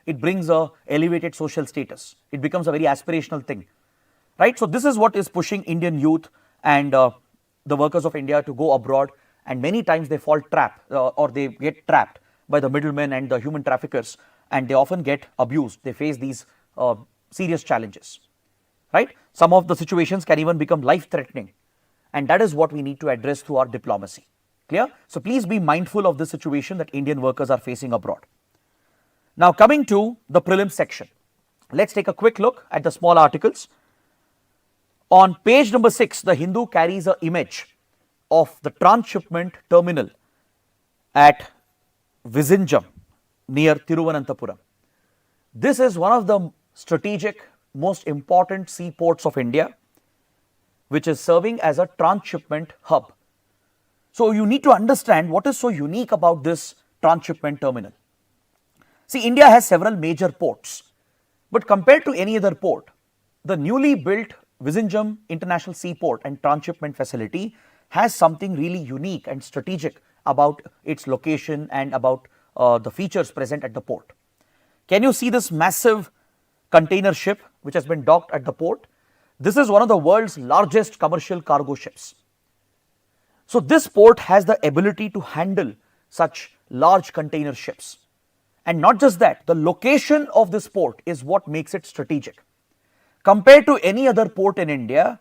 Speaker 1: it brings a elevated social status. It becomes a very aspirational thing, right? So this is what is pushing Indian youth and the workers of India to go abroad, and many times they fall trap or they get trapped by the middlemen and the human traffickers, and they often get abused. They face these serious challenges, right? Some of the situations can even become life-threatening, and that is what we need to address through our diplomacy. Clear? So please be mindful of the situation that Indian workers are facing abroad. Now coming to the prelims section, let's take a quick look at the small articles. On page number 6, the Hindu carries an image of the transshipment terminal at Vizhinjam near Thiruvananthapuram. This is one of the strategic, most important seaports of India, which is serving as a transshipment hub. So you need to understand what is so unique about this transshipment terminal. See, India has several major ports, but compared to any other port, the newly built Vizhinjam International Seaport and Transshipment Facility has something really unique and strategic about its location and about the features present at the port. Can you see this massive container ship which has been docked at the port? This is one of the world's largest commercial cargo ships. So this port has the ability to handle such large container ships. And not just that, the location of this port is what makes it strategic. Compared to any other port in India,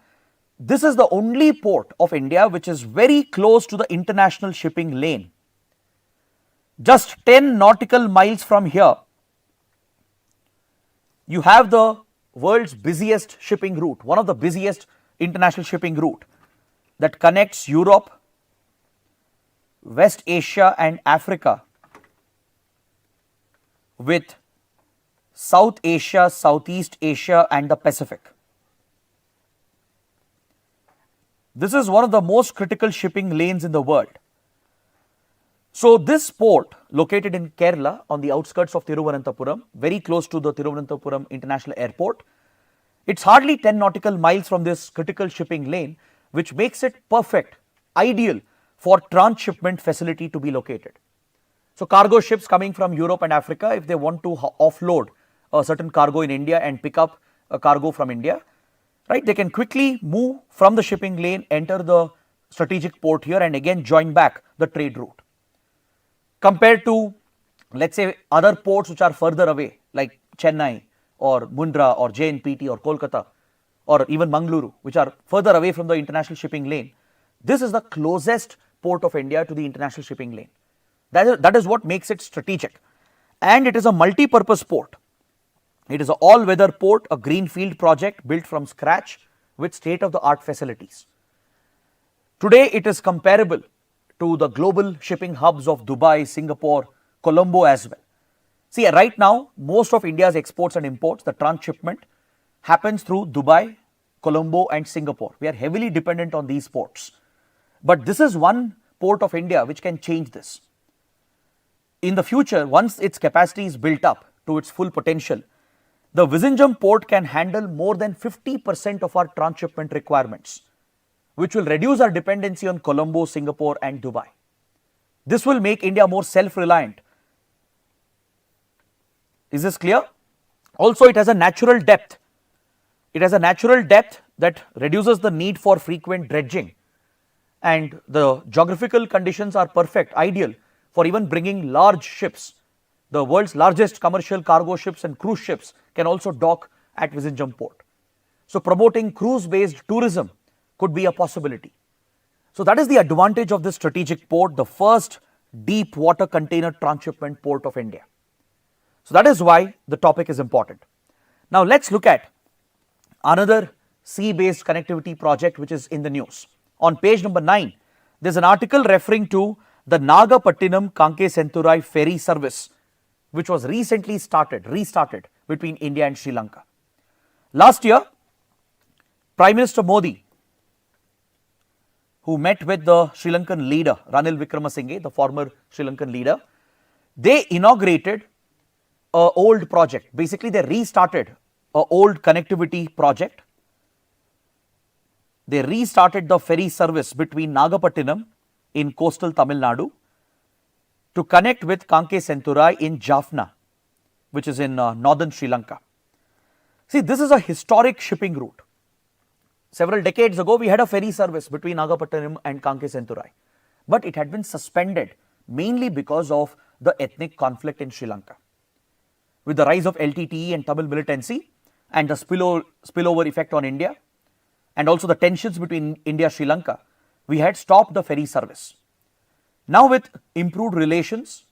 Speaker 1: this is the only port of India which is very close to the international shipping lane. Just 10 nautical miles from here, you have the world's busiest shipping route, one of the busiest international shipping route that connects Europe, West Asia and Africa with South Asia, Southeast Asia and the Pacific. This is one of the most critical shipping lanes in the world. So this port, located in Kerala on the outskirts of Thiruvananthapuram, very close to the Thiruvananthapuram International Airport, it's hardly 10 nautical miles from this critical shipping lane, which makes it perfect, ideal for transshipment facility to be located. So cargo ships coming from Europe and Africa, if they want to offload a certain cargo in India and pick up a cargo from India, right, they can quickly move from the shipping lane, enter the strategic port here and again join back the trade route. Compared to, let's say, other ports which are further away like Chennai or Mundra or JNPT or Kolkata or even Mangaluru, which are further away from the international shipping lane, this is the closest port of India to the international shipping lane. That is what makes it strategic. And it is a multi-purpose port. It is an all-weather port, a greenfield project built from scratch with state-of-the-art facilities. Today, it is comparable to the global shipping hubs of Dubai, Singapore, Colombo as well. See, right now, most of India's exports and imports, the transshipment happens through Dubai, Colombo and Singapore. We are heavily dependent on these ports. But this is one port of India which can change this. In the future, once its capacity is built up to its full potential, the Vizhinjam port can handle more than 50% of our transshipment requirements, which will reduce our dependency on Colombo, Singapore and Dubai. This will make India more self-reliant. Is this clear? Also, it has a natural depth. It has a natural depth that reduces the need for frequent dredging, and the geographical conditions are perfect, ideal for even bringing large ships. The world's largest commercial cargo ships and cruise ships can also dock at Vizhinjam port. So, promoting cruise-based tourism could be a possibility. So, that is the advantage of this strategic port, the first deep water container transshipment port of India. So, that is why the topic is important. Now, let us look at another sea-based connectivity project which is in the news. On page number 9, there is an article referring to the Nagapattinam-Kankesanthurai ferry service, which was recently restarted between India and Sri Lanka. Last year, Prime Minister Modi, who met with the Sri Lankan leader, Ranil Wickremesinghe, the former Sri Lankan leader, they inaugurated an old project. Basically, they restarted an old connectivity project. They restarted the ferry service between Nagapattinam in coastal Tamil Nadu to connect with Kankesanthurai in Jaffna, which is in northern Sri Lanka. See, this is a historic shipping route. Several decades ago, we had a ferry service between Nagapattinam and Kankesanthurai, but it had been suspended mainly because of the ethnic conflict in Sri Lanka. With the rise of LTTE and Tamil militancy and the spillover effect on India, and also the tensions between India and Sri Lanka, we had stopped the ferry service. Now, with improved relations,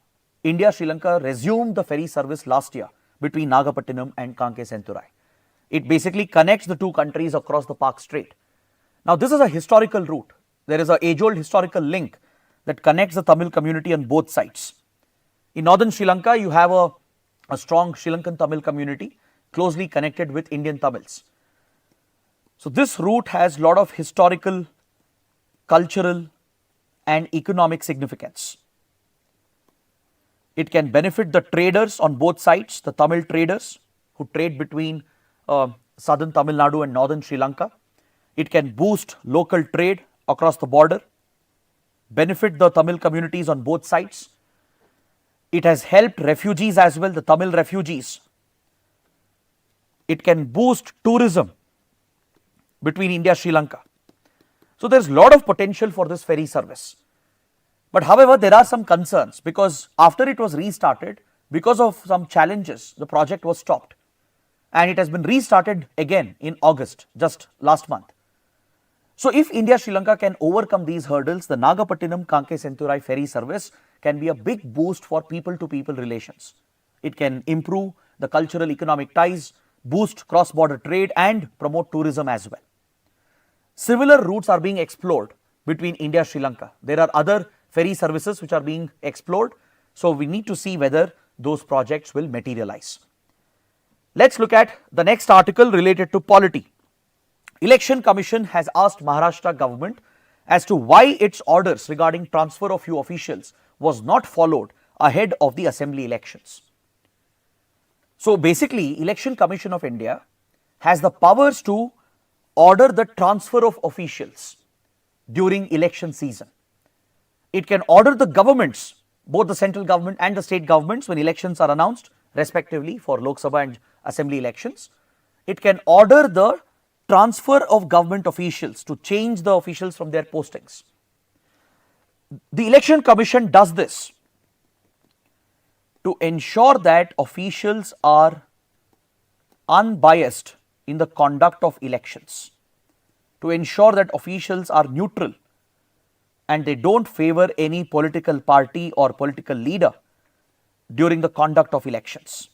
Speaker 1: India Sri Lanka resumed the ferry service last year between Nagapattinam and Kankesanthurai. It basically connects the two countries across the Park Strait. Now, this is a historical route. There is an age-old historical link that connects the Tamil community on both sides. In northern Sri Lanka, you have a strong Sri Lankan Tamil community closely connected with Indian Tamils. So, this route has a lot of historical, cultural and economic significance. It can benefit the traders on both sides, the Tamil traders who trade between southern Tamil Nadu and northern Sri Lanka. It can boost local trade across the border, benefit the Tamil communities on both sides. It has helped refugees as well, the Tamil refugees. It can boost tourism between India and Sri Lanka. So, there is a lot of potential for this ferry service. But however, there are some concerns because after it was restarted, because of some challenges, the project was stopped. And it has been restarted again in August, just last month. So, if India Sri Lanka can overcome these hurdles, the Nagapattinam-Kankesanthurai ferry service can be a big boost for people-to-people relations. It can improve the cultural economic ties, boost cross-border trade and promote tourism as well. Similar routes are being explored between India and Sri Lanka. There are other ferry services which are being explored. So, we need to see whether those projects will materialize. Let us look at the next article related to polity. Election Commission has asked Maharashtra government as to why its orders regarding transfer of few officials was not followed ahead of the assembly elections. So, basically, Election Commission of India has the powers to order the transfer of officials during election season. It can order the governments, both the central government and the state governments, when elections are announced respectively for Lok Sabha and assembly elections. It can order the transfer of government officials to change the officials from their postings. The Election Commission does this to ensure that officials are unbiased in the conduct of elections, to ensure that officials are neutral and they do not favor any political party or political leader during the conduct of elections.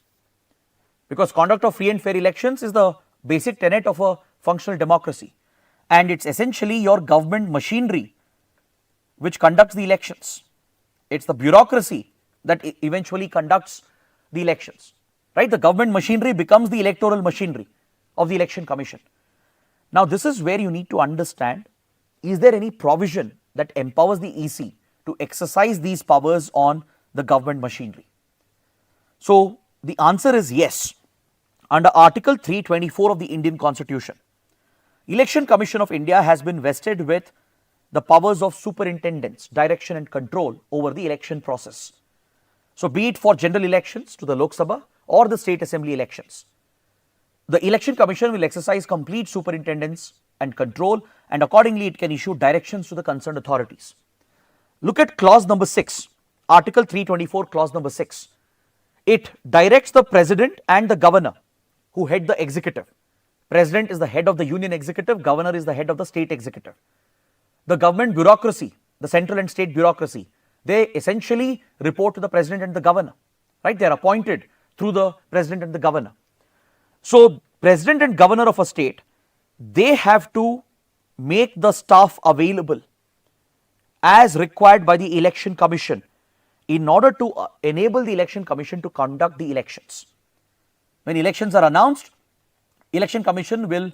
Speaker 1: Because conduct of free and fair elections is the basic tenet of a functional democracy, and it is essentially your government machinery which conducts the elections. It's the bureaucracy that eventually conducts the elections, right? The government machinery becomes the electoral machinery of the election commission. Now, this is where you need to understand, is there any provision that empowers the EC to exercise these powers on the government machinery? So, the answer is yes. Under Article 324 of the Indian Constitution, Election Commission of India has been vested with the powers of superintendence, direction and control over the election process. So, be it for general elections to the Lok Sabha or the state assembly elections, the Election Commission will exercise complete superintendence and control, and accordingly it can issue directions to the concerned authorities. Look at clause number 6, Article 324, clause number 6. It directs the president and the governor who head the executive. President is the head of the union executive, governor is the head of the state executive. The government bureaucracy, the central and state bureaucracy, they essentially report to the president and the governor, right? They are appointed through the president and the governor. So, president and governor of a state, they have to make the staff available as required by the election commission in order to enable the election commission to conduct the elections. When elections are announced, election commission will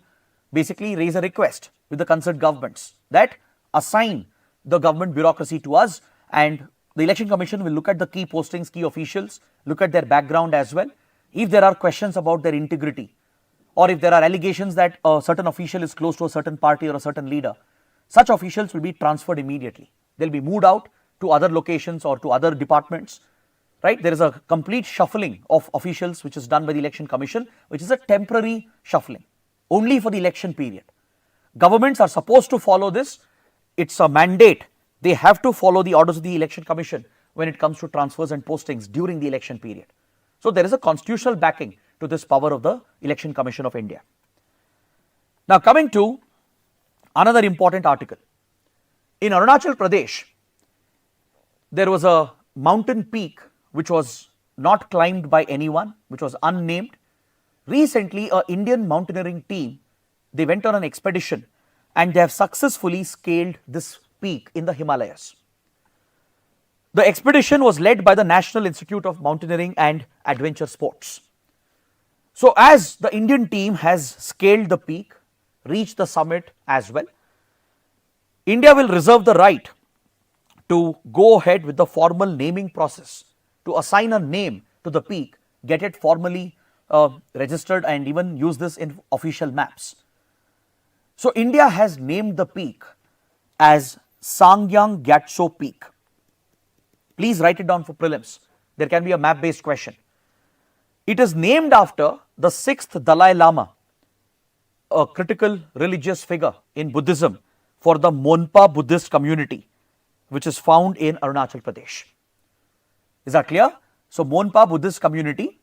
Speaker 1: basically raise a request with the concerned governments that assign the government bureaucracy to us, and the election commission will look at the key postings, key officials, look at their background as well. If there are questions about their integrity, or if there are allegations that a certain official is close to a certain party or a certain leader, such officials will be transferred immediately. They'll be moved out to other locations or to other departments, right? There is a complete shuffling of officials which is done by the election commission, which is a temporary shuffling only for the election period. Governments are supposed to follow this. It's a mandate. They have to follow the orders of the election commission when it comes to transfers and postings during the election period. So, there is a constitutional backing to this power of the Election Commission of India. Now, coming to another important article. In Arunachal Pradesh, there was a mountain peak which was not climbed by anyone, which was unnamed. Recently, an Indian mountaineering team, they went on an expedition and they have successfully scaled this peak in the Himalayas. The expedition was led by the National Institute of Mountaineering and Adventure Sports. So, as the Indian team has scaled the peak, reached the summit as well, India will reserve the right to go ahead with the formal naming process, to assign a name to the peak, get it formally registered and even use this in official maps. So, India has named the peak as Tsangyang Gyatso Peak. Please write it down for prelims. There can be a map based question. It is named after the 6th Dalai Lama, a critical religious figure in Buddhism for the Monpa Buddhist community, which is found in Arunachal Pradesh. Is that clear? So, Monpa Buddhist community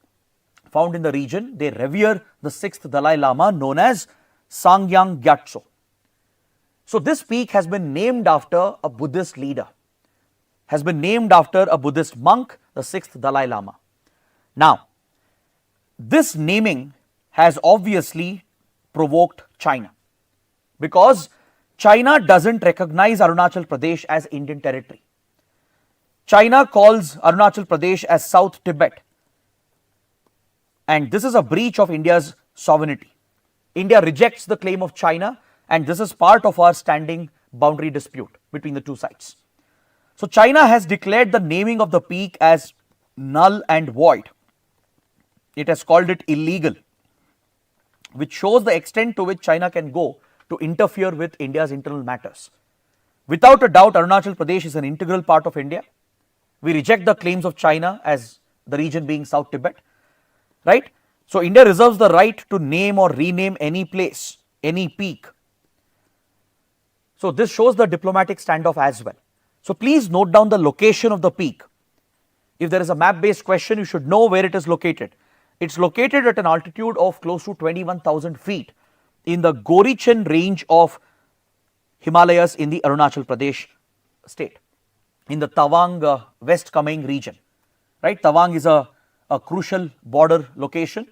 Speaker 1: found in the region, they revere the 6th Dalai Lama known as Tsangyang Gyatso. So, this peak has been named after a Buddhist leader, has been named after a Buddhist monk, the 6th Dalai Lama. Now, this naming has obviously provoked China, because China doesn't recognize Arunachal Pradesh as Indian territory. China calls Arunachal Pradesh as South Tibet, and this is a breach of India's sovereignty. India rejects the claim of China, and this is part of our standing boundary dispute between the two sides. So, China has declared the naming of the peak as null and void. It has called it illegal, which shows the extent to which China can go to interfere with India's internal matters. Without a doubt, Arunachal Pradesh is an integral part of India. We reject the claims of China as the region being South Tibet, right? So, India reserves the right to name or rename any place, any peak. So, this shows the diplomatic standoff as well. So, please note down the location of the peak. If there is a map based question, you should know where it is located. It's located at an altitude of close to 21,000 feet in the Gorichen range of Himalayas in the Arunachal Pradesh state, in the Tawang West Kameng region, right? Tawang is a crucial border location,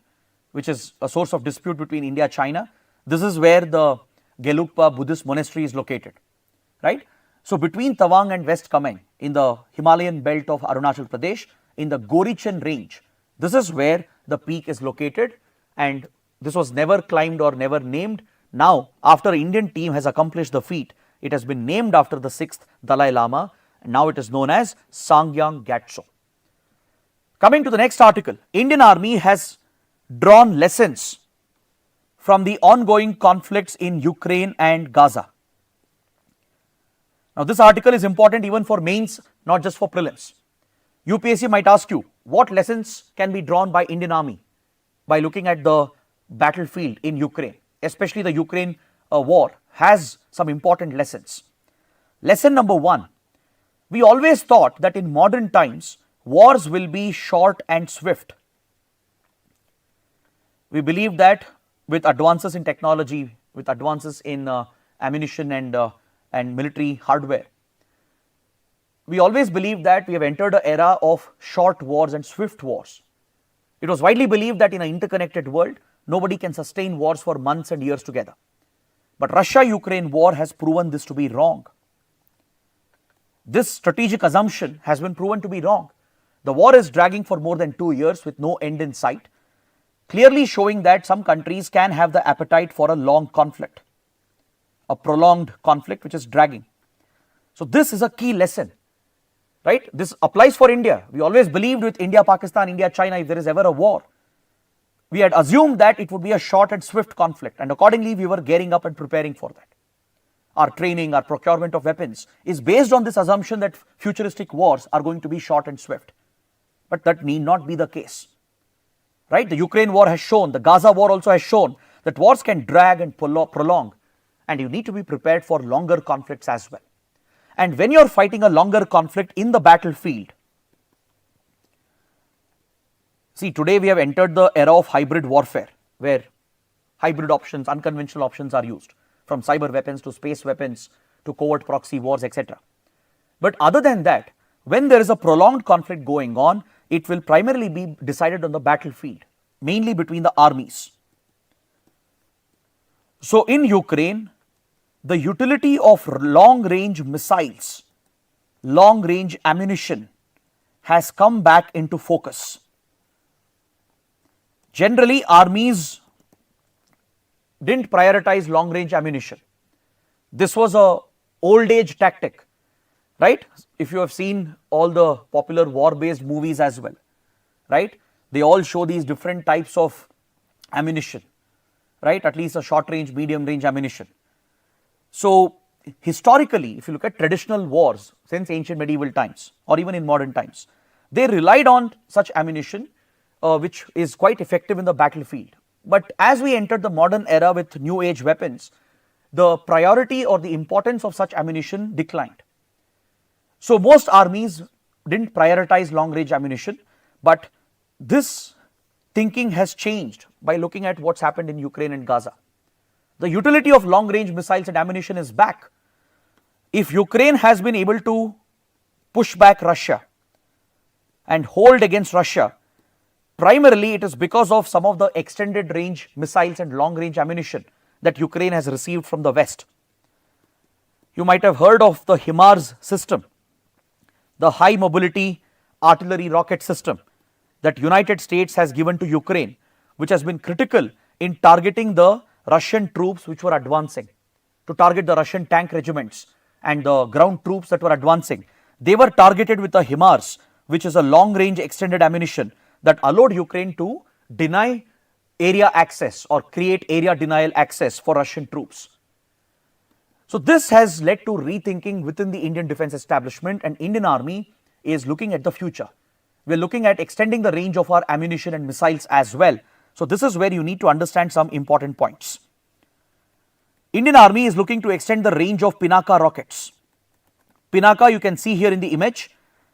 Speaker 1: which is a source of dispute between India and China. This is where the Gelugpa Buddhist monastery is located, right? So between Tawang and West Kameng in the Himalayan belt of Arunachal Pradesh, in the Gorichen range, this is where the peak is located, and this was never climbed or never named. Now, after an Indian team has accomplished the feat, it has been named after the 6th Dalai Lama, and now it is known as Tsangyang Gyatso. Coming to the next article, Indian Army has drawn lessons from the ongoing conflicts in Ukraine and Gaza. Now, this article is important even for mains, not just for prelims. UPSC might ask you, what lessons can be drawn by Indian Army by looking at the battlefield in Ukraine, especially the Ukraine war has some important lessons. Lesson number 1, we always thought that in modern times, wars will be short and swift. We believe that with advances in technology, with advances in ammunition and military hardware, we always believed that we have entered an era of short wars and swift wars. It was widely believed that in an interconnected world, nobody can sustain wars for months and years together. But Russia-Ukraine war has proven this to be wrong. This strategic assumption has been proven to be wrong. The war is dragging for more than 2 years with no end in sight, clearly showing that some countries can have the appetite for a long conflict, a prolonged conflict which is dragging. So this is a key lesson, right? This applies for India. We always believed with India, Pakistan, India, China, if there is ever a war, we had assumed that it would be a short and swift conflict, and accordingly we were gearing up and preparing for that. Our training, our procurement of weapons is based on this assumption that futuristic wars are going to be short and swift. But that need not be the case, right? The Ukraine war has shown, the Gaza war also has shown that wars can drag and prolong, and you need to be prepared for longer conflicts as well. And when you are fighting a longer conflict in the battlefield, see, today we have entered the era of hybrid warfare, where hybrid options, unconventional options are used, from cyber weapons to space weapons to covert proxy wars, etc. But other than that, when there is a prolonged conflict going on, it will primarily be decided on the battlefield, mainly between the armies. So in Ukraine, the utility of long-range missiles, long-range ammunition has come back into focus. Generally, armies didn't prioritize long-range ammunition. This was a old age tactic, right? If you have seen all the popular war-based movies as well, right? They all show these different types of ammunition, right? At least a short-range, medium-range ammunition. So historically, if you look at traditional wars since ancient medieval times or even in modern times, they relied on such ammunition which is quite effective in the battlefield. But as we entered the modern era with new age weapons, the priority or the importance of such ammunition declined. So most armies didn't prioritize long range ammunition, but this thinking has changed by looking at what's happened in Ukraine and Gaza. The utility of long range missiles and ammunition is back. If Ukraine has been able to push back Russia and hold against Russia, primarily it is because of some of the extended range missiles and long range ammunition that Ukraine has received from the West. You might have heard of the HIMARS system, the high mobility artillery rocket system that United States has given to Ukraine, which has been critical in targeting the Russian troops which were advancing, to target the Russian tank regiments and the ground troops that were advancing. They were targeted with the HIMARS, which is a long range extended ammunition that allowed Ukraine to deny area access or create area denial access for Russian troops. So this has led to rethinking within the Indian defense establishment, and Indian Army is looking at the future. We are looking at extending the range of our ammunition and missiles as well. So this is where you need to understand some important points. Indian Army is looking to extend the range of Pinaka rockets. Pinaka, you can see here in the image,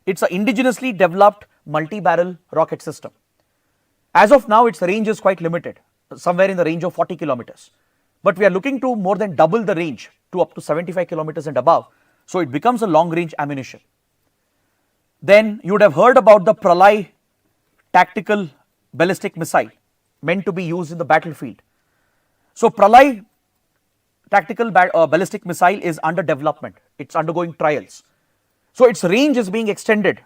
Speaker 1: it's an indigenously developed multi-barrel rocket system. As of now, its range is quite limited, somewhere in the range of 40 kilometers. But we are looking to more than double the range to up to 75 kilometers and above. So it becomes a long-range ammunition. Then you would have heard about the Pralay tactical ballistic missile meant to be used in the battlefield. So Pralay tactical ballistic missile is under development. It's undergoing trials. So its range is being extended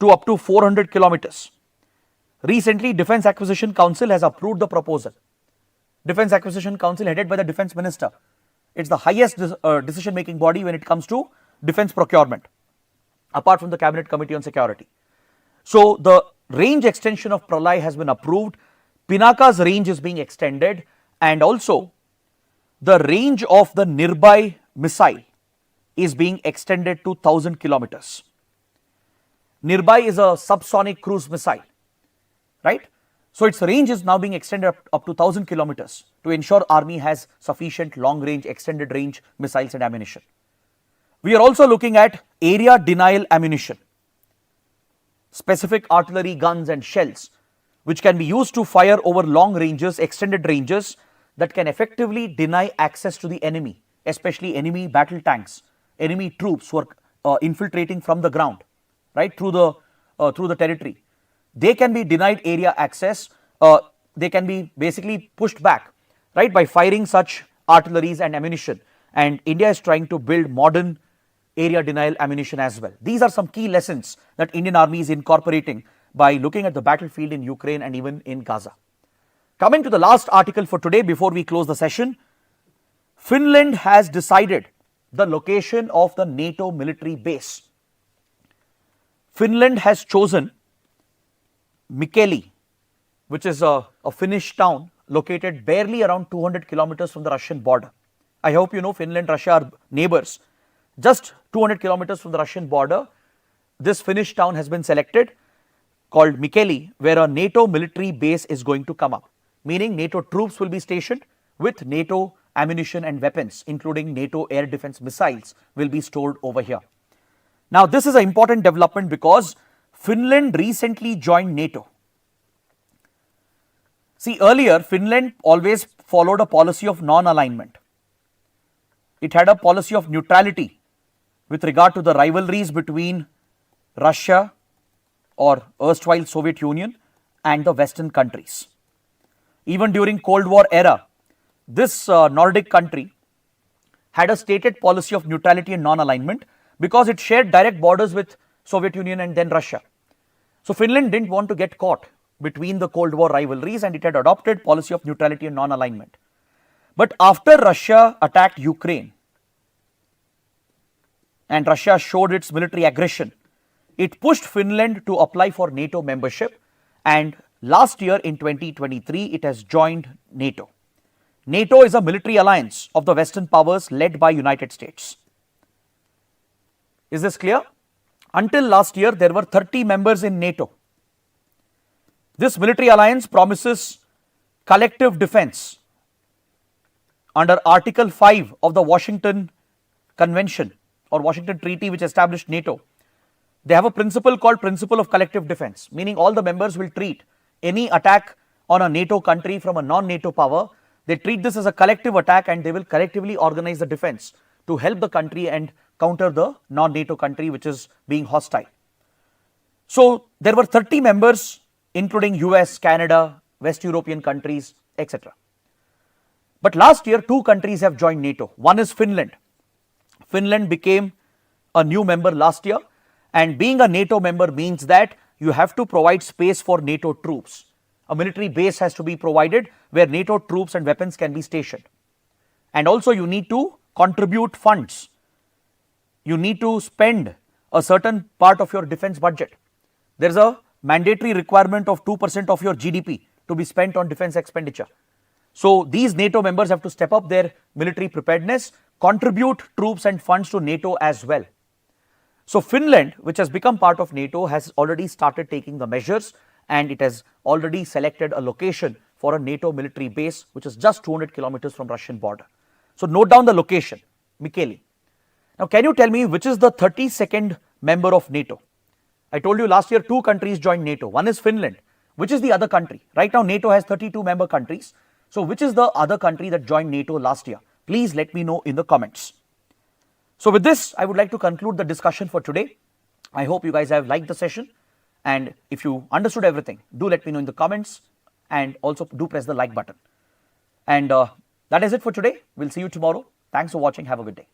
Speaker 1: to up to 400 kilometers. Recently, Defence Acquisition Council has approved the proposal. Defence Acquisition Council headed by the Defence Minister. It's the highest decision-making body when it comes to defence procurement, apart from the Cabinet Committee on Security. So the range extension of Pralay has been approved. Pinaka's range is being extended, and also the range of the Nirbhay missile is being extended to 1000 kilometers. Nirbhay is a subsonic cruise missile, right? So its range is now being extended up to 1000 kilometers to ensure army has sufficient long range, extended range missiles and ammunition. We are also looking at area denial ammunition, specific artillery guns and shells which can be used to fire over long ranges, extended ranges that can effectively deny access to the enemy, especially enemy battle tanks, enemy troops who are infiltrating from the ground, right, through the territory. They can be denied area access. They can be basically pushed back, right, by firing such artilleries and ammunition. And India is trying to build modern area denial ammunition as well. These are some key lessons that Indian Army is incorporating by looking at the battlefield in Ukraine and even in Gaza. Coming to the last article for today before we close the session, Finland has decided the location of the NATO military base. Finland has chosen Mikkeli, which is a Finnish town located barely around 200 kilometers from the Russian border. I hope you know Finland and Russia are neighbors. Just 200 kilometers from the Russian border, this Finnish town has been selected, called Mikkeli, where a NATO military base is going to come up, meaning NATO troops will be stationed with NATO ammunition and weapons, including NATO air defense missiles, will be stored over here. Now, this is an important development because Finland recently joined NATO. See, earlier Finland always followed a policy of non-alignment. It had a policy of neutrality with regard to the rivalries between Russia or erstwhile Soviet Union and the Western countries. Even during Cold War era, this Nordic country had a stated policy of neutrality and non-alignment because it shared direct borders with Soviet Union and then Russia. So Finland didn't want to get caught between the Cold War rivalries and it had adopted policy of neutrality and non-alignment. But after Russia attacked Ukraine and Russia showed its military aggression, it pushed Finland to apply for NATO membership, and last year in 2023 it has joined NATO. NATO is a military alliance of the Western powers led by United States. Is this clear? Until last year there were 30 members in NATO. This military alliance promises collective defense under Article 5 of the Washington Convention or Washington Treaty, which established NATO. They have a principle called principle of collective defense, meaning all the members will treat any attack on a NATO country from a non-NATO power. They treat this as a collective attack and they will collectively organize the defense to help the country and counter the non-NATO country which is being hostile. So there were 30 members, including US, Canada, West European countries, etc. But last year, 2 countries have joined NATO. One is Finland. Finland became a new member last year, and being a NATO member means that you have to provide space for NATO troops. A military base has to be provided where NATO troops and weapons can be stationed. And also you need to contribute funds. You need to spend a certain part of your defense budget. There is a mandatory requirement of 2% of your GDP to be spent on defense expenditure. So these NATO members have to step up their military preparedness, contribute troops and funds to NATO as well. So Finland, which has become part of NATO, has already started taking the measures and it has already selected a location for a NATO military base which is just 200 kilometers from Russian border. So note down the location, Mikkeli. Now can you tell me which is the 32nd member of NATO? I told you last year 2 countries joined NATO. One is Finland. Which is the other country? Right now NATO has 32 member countries. So which is the other country that joined NATO last year? Please let me know in the comments. So with this, I would like to conclude the discussion for today. I hope you guys have liked the session, and if you understood everything, do let me know in the comments and also do press the like button. And that is it for today. We'll see you tomorrow. Thanks for watching. Have a good day.